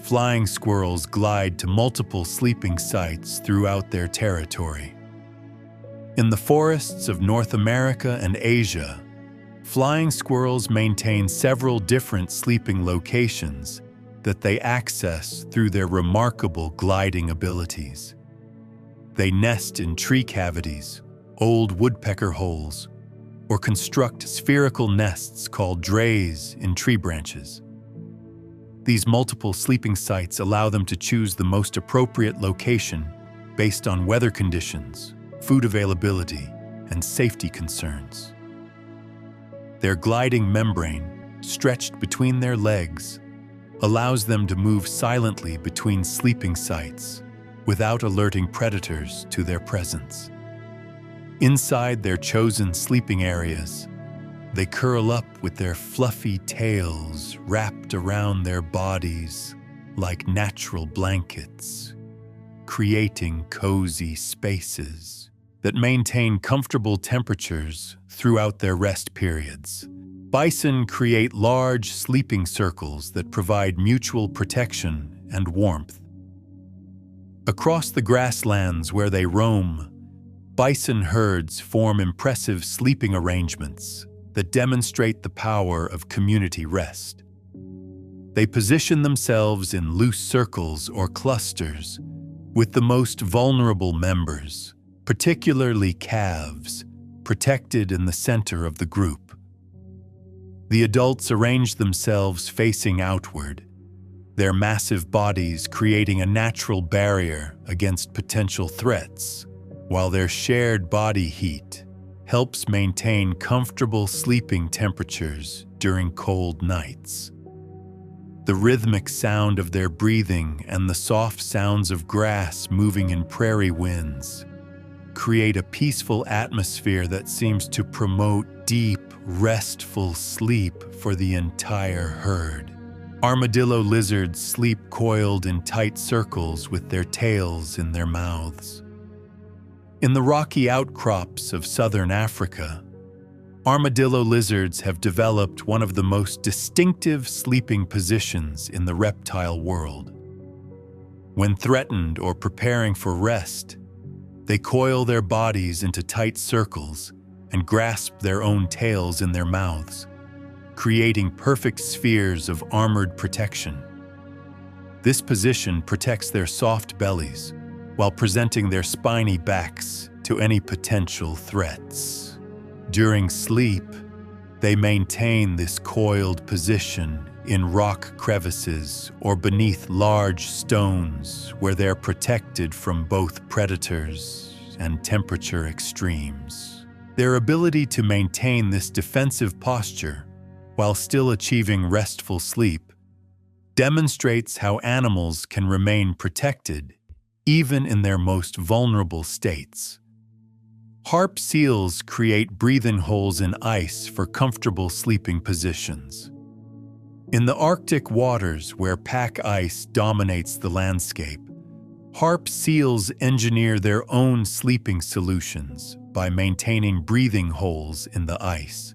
Speaker 1: Flying squirrels glide to multiple sleeping sites throughout their territory. In the forests of North America and Asia, flying squirrels maintain several different sleeping locations that they access through their remarkable gliding abilities. They nest in tree cavities, old woodpecker holes, or construct spherical nests called drays in tree branches. These multiple sleeping sites allow them to choose the most appropriate location based on weather conditions, food availability, and safety concerns. Their gliding membrane, stretched between their legs, allows them to move silently between sleeping sites without alerting predators to their presence. Inside their chosen sleeping areas, they curl up with their fluffy tails wrapped around their bodies like natural blankets, creating cozy spaces that maintain comfortable temperatures throughout their rest periods. Bison create large sleeping circles that provide mutual protection and warmth. Across the grasslands where they roam, bison herds form impressive sleeping arrangements that demonstrate the power of community rest. They position themselves in loose circles or clusters, with the most vulnerable members, particularly calves, protected in the center of the group. The adults arrange themselves facing outward, their massive bodies creating a natural barrier against potential threats, while their shared body heat helps maintain comfortable sleeping temperatures during cold nights. The rhythmic sound of their breathing and the soft sounds of grass moving in prairie winds create a peaceful atmosphere that seems to promote deep, restful sleep for the entire herd. Armadillo lizards sleep coiled in tight circles with their tails in their mouths. In the rocky outcrops of southern Africa, armadillo lizards have developed one of the most distinctive sleeping positions in the reptile world. When threatened or preparing for rest, they coil their bodies into tight circles and grasp their own tails in their mouths, creating perfect spheres of armored protection. This position protects their soft bellies while presenting their spiny backs to any potential threats. During sleep, they maintain this coiled position in rock crevices or beneath large stones where they're protected from both predators and temperature extremes. Their ability to maintain this defensive posture while still achieving restful sleep demonstrates how animals can remain protected even in their most vulnerable states. Harp seals create breathing holes in ice for comfortable sleeping positions. In the Arctic waters where pack ice dominates the landscape, harp seals engineer their own sleeping solutions by maintaining breathing holes in the ice.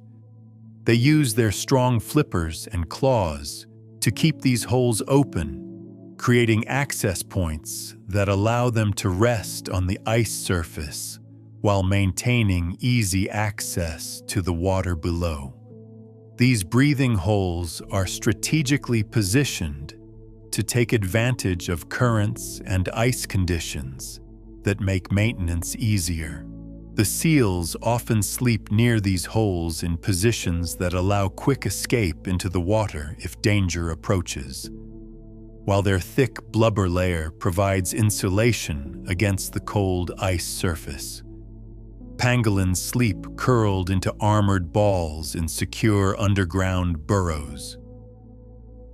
Speaker 1: They use their strong flippers and claws to keep these holes open, creating access points that allow them to rest on the ice surface while maintaining easy access to the water below. These breathing holes are strategically positioned to take advantage of currents and ice conditions that make maintenance easier. The seals often sleep near these holes in positions that allow quick escape into the water if danger approaches, while their thick blubber layer provides insulation against the cold ice surface. Pangolins sleep curled into armored balls in secure underground burrows.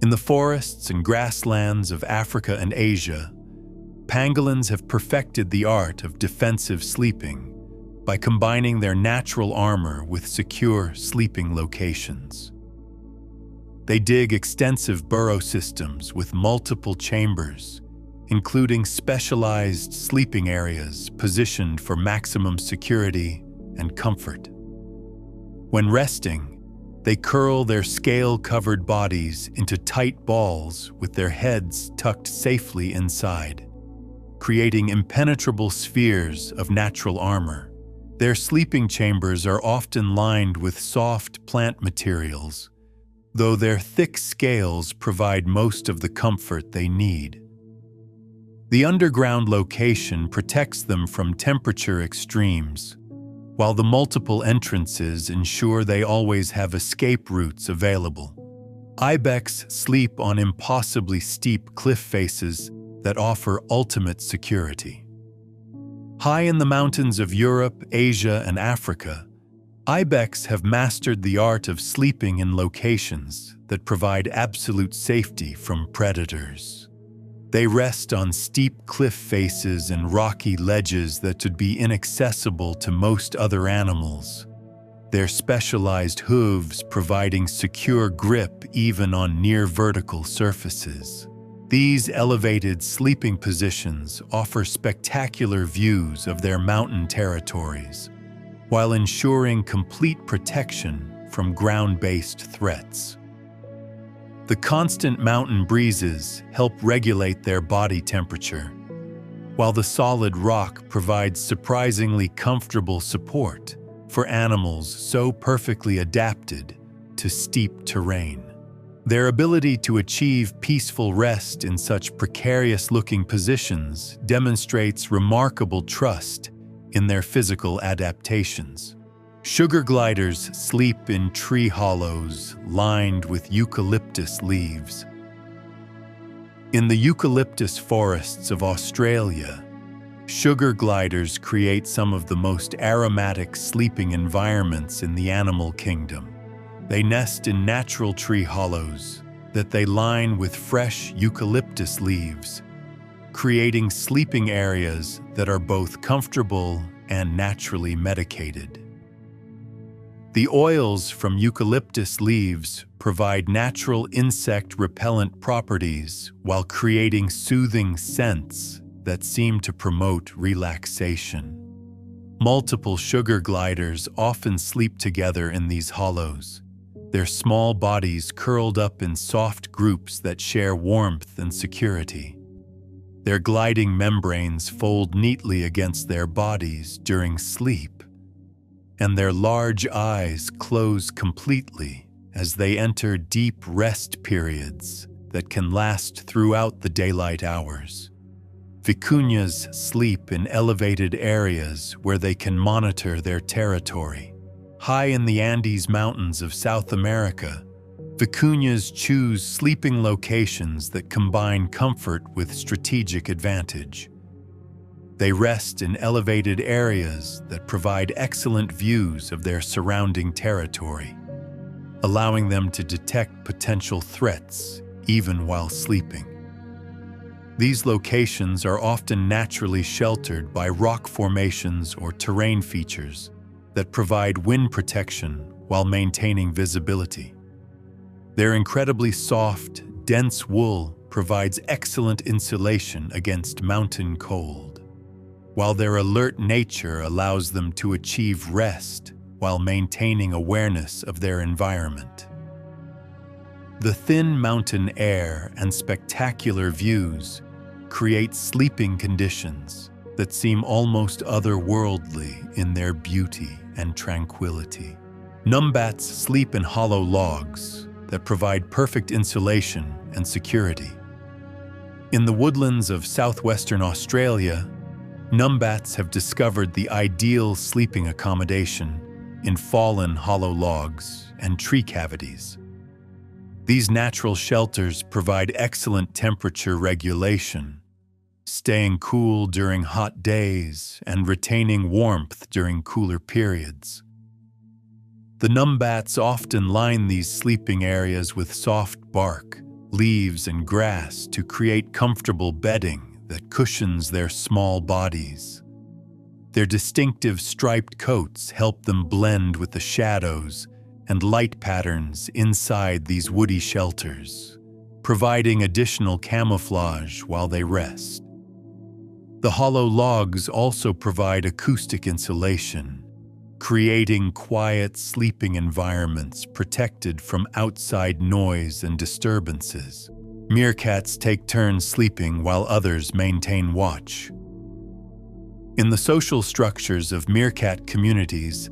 Speaker 1: In the forests and grasslands of Africa and Asia, pangolins have perfected the art of defensive sleeping by combining their natural armor with secure sleeping locations. They dig extensive burrow systems with multiple chambers, including specialized sleeping areas positioned for maximum security and comfort. When resting, they curl their scale-covered bodies into tight balls with their heads tucked safely inside, creating impenetrable spheres of natural armor. Their sleeping chambers are often lined with soft plant materials, though their thick scales provide most of the comfort they need. The underground location protects them from temperature extremes, while the multiple entrances ensure they always have escape routes available. Ibex sleep on impossibly steep cliff faces that offer ultimate security. High in the mountains of Europe, Asia, and Africa, ibex have mastered the art of sleeping in locations that provide absolute safety from predators. They rest on steep cliff faces and rocky ledges that would be inaccessible to most other animals, their specialized hooves providing secure grip even on near-vertical surfaces. These elevated sleeping positions offer spectacular views of their mountain territories, while ensuring complete protection from ground-based threats. The constant mountain breezes help regulate their body temperature, while the solid rock provides surprisingly comfortable support for animals so perfectly adapted to steep terrain. Their ability to achieve peaceful rest in such precarious-looking positions demonstrates remarkable trust in their physical adaptations. Sugar gliders sleep in tree hollows lined with eucalyptus leaves. In the eucalyptus forests of Australia, sugar gliders create some of the most aromatic sleeping environments in the animal kingdom. They nest in natural tree hollows that they line with fresh eucalyptus leaves, creating sleeping areas that are both comfortable and naturally medicated. The oils from eucalyptus leaves provide natural insect repellent properties while creating soothing scents that seem to promote relaxation. Multiple sugar gliders often sleep together in these hollows, their small bodies curled up in soft groups that share warmth and security. Their gliding membranes fold neatly against their bodies during sleep, and their large eyes close completely as they enter deep rest periods that can last throughout the daylight hours. Vicuñas sleep in elevated areas where they can monitor their territory. High in the Andes Mountains of South America, vicuñas choose sleeping locations that combine comfort with strategic advantage. They rest in elevated areas that provide excellent views of their surrounding territory, allowing them to detect potential threats even while sleeping. These locations are often naturally sheltered by rock formations or terrain features that provide wind protection while maintaining visibility. Their incredibly soft, dense wool provides excellent insulation against mountain cold, while their alert nature allows them to achieve rest while maintaining awareness of their environment. The thin mountain air and spectacular views create sleeping conditions that seem almost otherworldly in their beauty and tranquility. Numbats sleep in hollow logs that provide perfect insulation and security. In the woodlands of southwestern Australia, numbats have discovered the ideal sleeping accommodation in fallen hollow logs and tree cavities. These natural shelters provide excellent temperature regulation, staying cool during hot days and retaining warmth during cooler periods. The numbats often line these sleeping areas with soft bark, leaves, and grass to create comfortable bedding that cushions their small bodies. Their distinctive striped coats help them blend with the shadows and light patterns inside these woody shelters, providing additional camouflage while they rest. The hollow logs also provide acoustic insulation, creating quiet sleeping environments protected from outside noise and disturbances. Meerkats take turns sleeping while others maintain watch. In the social structures of meerkat communities,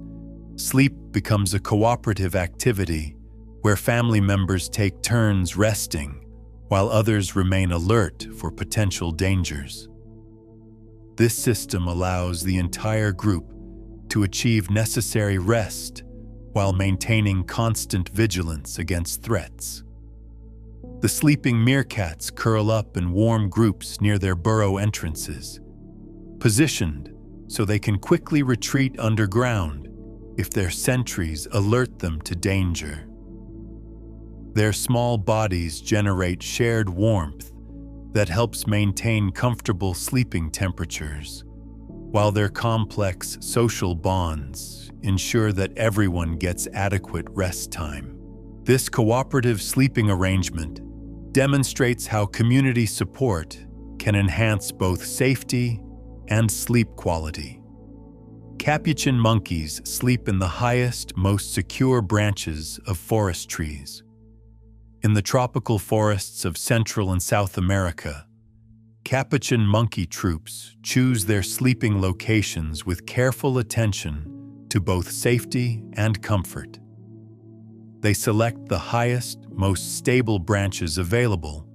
Speaker 1: sleep becomes a cooperative activity where family members take turns resting while others remain alert for potential dangers. This system allows the entire group to achieve necessary rest while maintaining constant vigilance against threats. The sleeping meerkats curl up in warm groups near their burrow entrances, positioned so they can quickly retreat underground if their sentries alert them to danger. Their small bodies generate shared warmth that helps maintain comfortable sleeping temperatures, while their complex social bonds ensure that everyone gets adequate rest time. This cooperative sleeping arrangement demonstrates how community support can enhance both safety and sleep quality. Capuchin monkeys sleep in the highest, most secure branches of forest trees. In the tropical forests of Central and South America, Capuchin monkey troops choose their sleeping locations with careful attention to both safety and comfort. They select the highest, most stable branches available,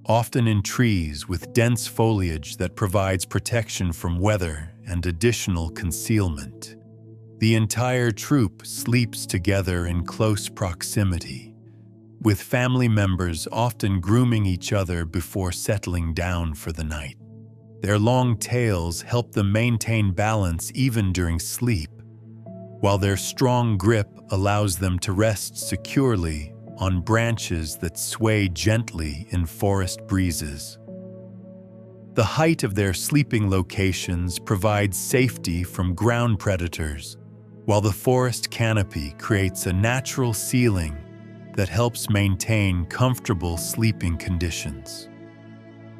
Speaker 1: often in trees with dense foliage that provides protection from weather and additional concealment. The entire troop sleeps together in close proximity, with family members often grooming each other before settling down for the night. Their long tails help them maintain balance even during sleep, while their strong grip allows them to rest securely on branches that sway gently in forest breezes. The height of their sleeping locations provides safety from ground predators, while the forest canopy creates a natural ceiling that helps maintain comfortable sleeping conditions.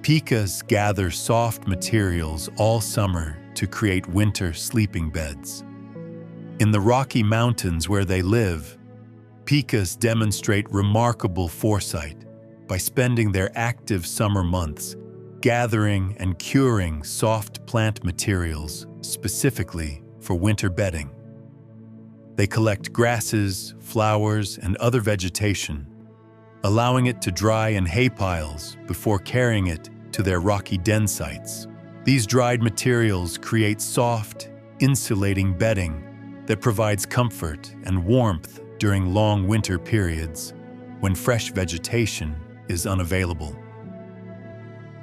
Speaker 1: Pikas gather soft materials all summer to create winter sleeping beds. In the Rocky Mountains where they live, pikas demonstrate remarkable foresight by spending their active summer months gathering and curing soft plant materials specifically for winter bedding. They collect grasses, flowers, and other vegetation, allowing it to dry in hay piles before carrying it to their rocky den sites. These dried materials create soft, insulating bedding that provides comfort and warmth during long winter periods when fresh vegetation is unavailable.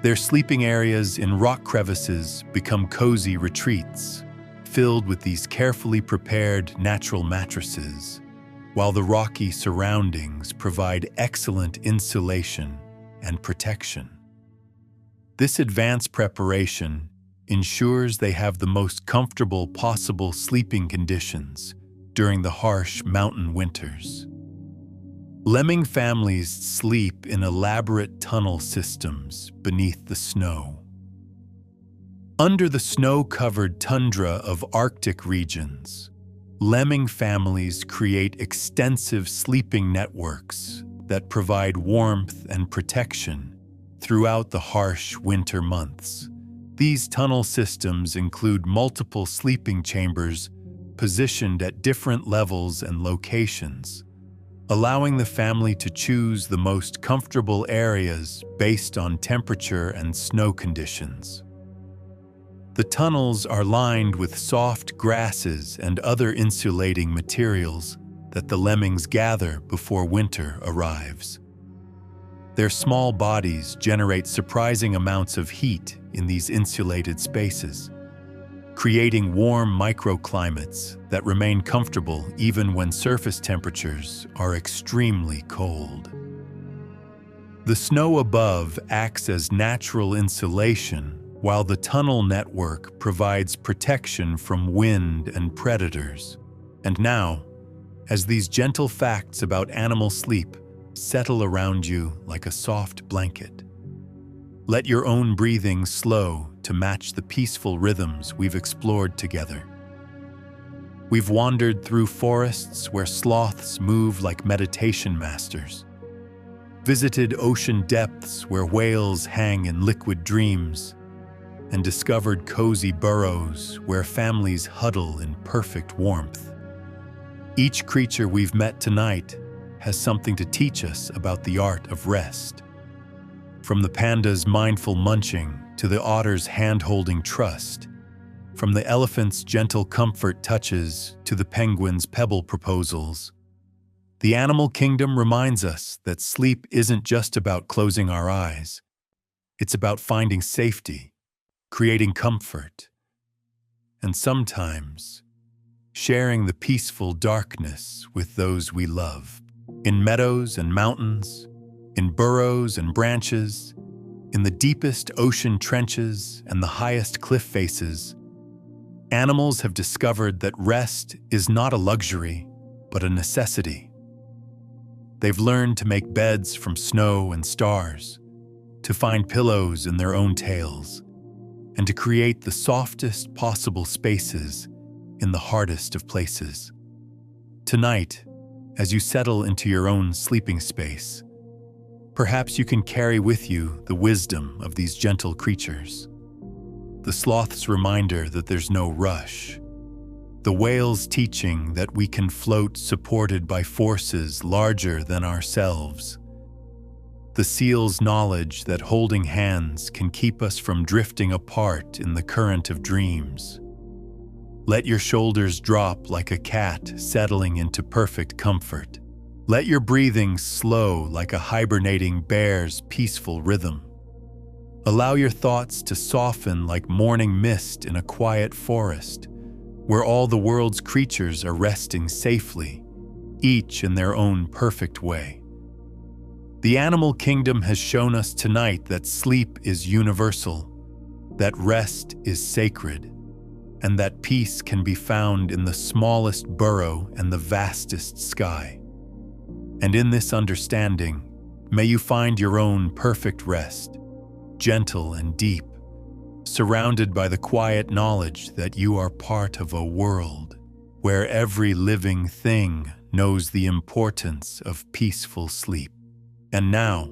Speaker 1: Their sleeping areas in rock crevices become cozy retreats, filled with these carefully prepared natural mattresses, while the rocky surroundings provide excellent insulation and protection. This advanced preparation ensures they have the most comfortable possible sleeping conditions during the harsh mountain winters. Lemming families sleep in elaborate tunnel systems beneath the snow. Under the snow-covered tundra of Arctic regions, lemming families create extensive sleeping networks that provide warmth and protection throughout the harsh winter months. These tunnel systems include multiple sleeping chambers positioned at different levels and locations, allowing the family to choose the most comfortable areas based on temperature and snow conditions. The tunnels are lined with soft grasses and other insulating materials that the lemmings gather before winter arrives. Their small bodies generate surprising amounts of heat in these insulated spaces, creating warm microclimates that remain comfortable even when surface temperatures are extremely cold. The snow above acts as natural insulation, while the tunnel network provides protection from wind and predators. And now, as these gentle facts about animal sleep settle around you like a soft blanket, let your own breathing slow to match the peaceful rhythms we've explored together. We've wandered through forests where sloths move like meditation masters, visited ocean depths where whales hang in liquid dreams, and discovered cozy burrows where families huddle in perfect warmth. Each creature we've met tonight has something to teach us about the art of rest. From the panda's mindful munching to the otter's hand-holding trust, from the elephant's gentle comfort touches to the penguin's pebble proposals, the animal kingdom reminds us that sleep isn't just about closing our eyes. It's about finding safety, creating comfort, and sometimes sharing the peaceful darkness with those we love. In meadows and mountains, in burrows and branches, in the deepest ocean trenches and the highest cliff faces, animals have discovered that rest is not a luxury, but a necessity. They've learned to make beds from snow and stars, to find pillows in their own tails, and to create the softest possible spaces in the hardest of places. Tonight, as you settle into your own sleeping space, Perhaps you can carry with you the wisdom of these gentle creatures. The sloth's reminder that there's no rush. The whale's teaching that we can float supported by forces larger than ourselves. The seal's knowledge that holding hands can keep us from drifting apart in the current of dreams. Let your shoulders drop like a cat settling into perfect comfort. Let your breathing slow like a hibernating bear's peaceful rhythm. Allow your thoughts to soften like morning mist in a quiet forest, where all the world's creatures are resting safely, each in their own perfect way. The animal kingdom has shown us tonight that sleep is universal, that rest is sacred, and that peace can be found in the smallest burrow and the vastest sky. And in this understanding, may you find your own perfect rest, gentle and deep, surrounded by the quiet knowledge that you are part of a world where every living thing knows the importance of peaceful sleep. And now,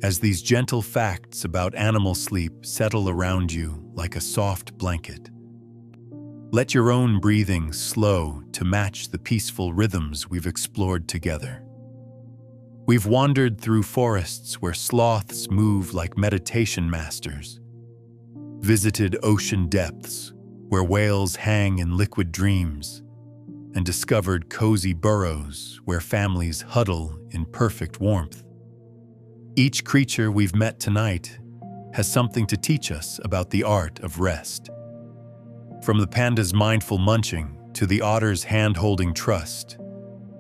Speaker 1: as these gentle facts about animal sleep settle around you like a soft blanket, let your own breathing slow to match the peaceful rhythms we've explored together. We've wandered through forests where sloths move like meditation masters, visited ocean depths where whales hang in liquid dreams, and discovered cozy burrows where families huddle in perfect warmth. Each creature we've met tonight has something to teach us about the art of rest. From the panda's mindful munching to the otter's hand-holding trust,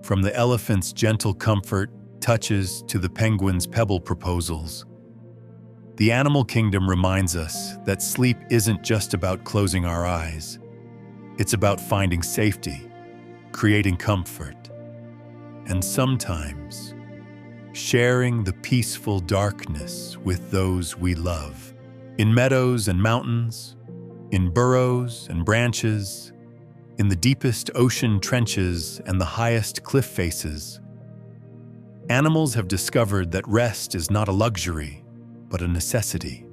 Speaker 1: from the elephant's gentle comfort touches to the penguin's pebble proposals, the animal kingdom reminds us that sleep isn't just about closing our eyes. It's about finding safety, creating comfort, and sometimes sharing the peaceful darkness with those we love. In meadows and mountains, in burrows and branches, in the deepest ocean trenches and the highest cliff faces, animals have discovered that rest is not a luxury, but a necessity.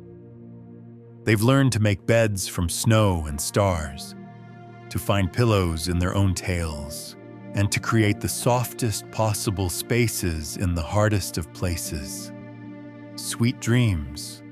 Speaker 1: They've learned to make beds from snow and stars, to find pillows in their own tails, and to create the softest possible spaces in the hardest of places. Sweet dreams,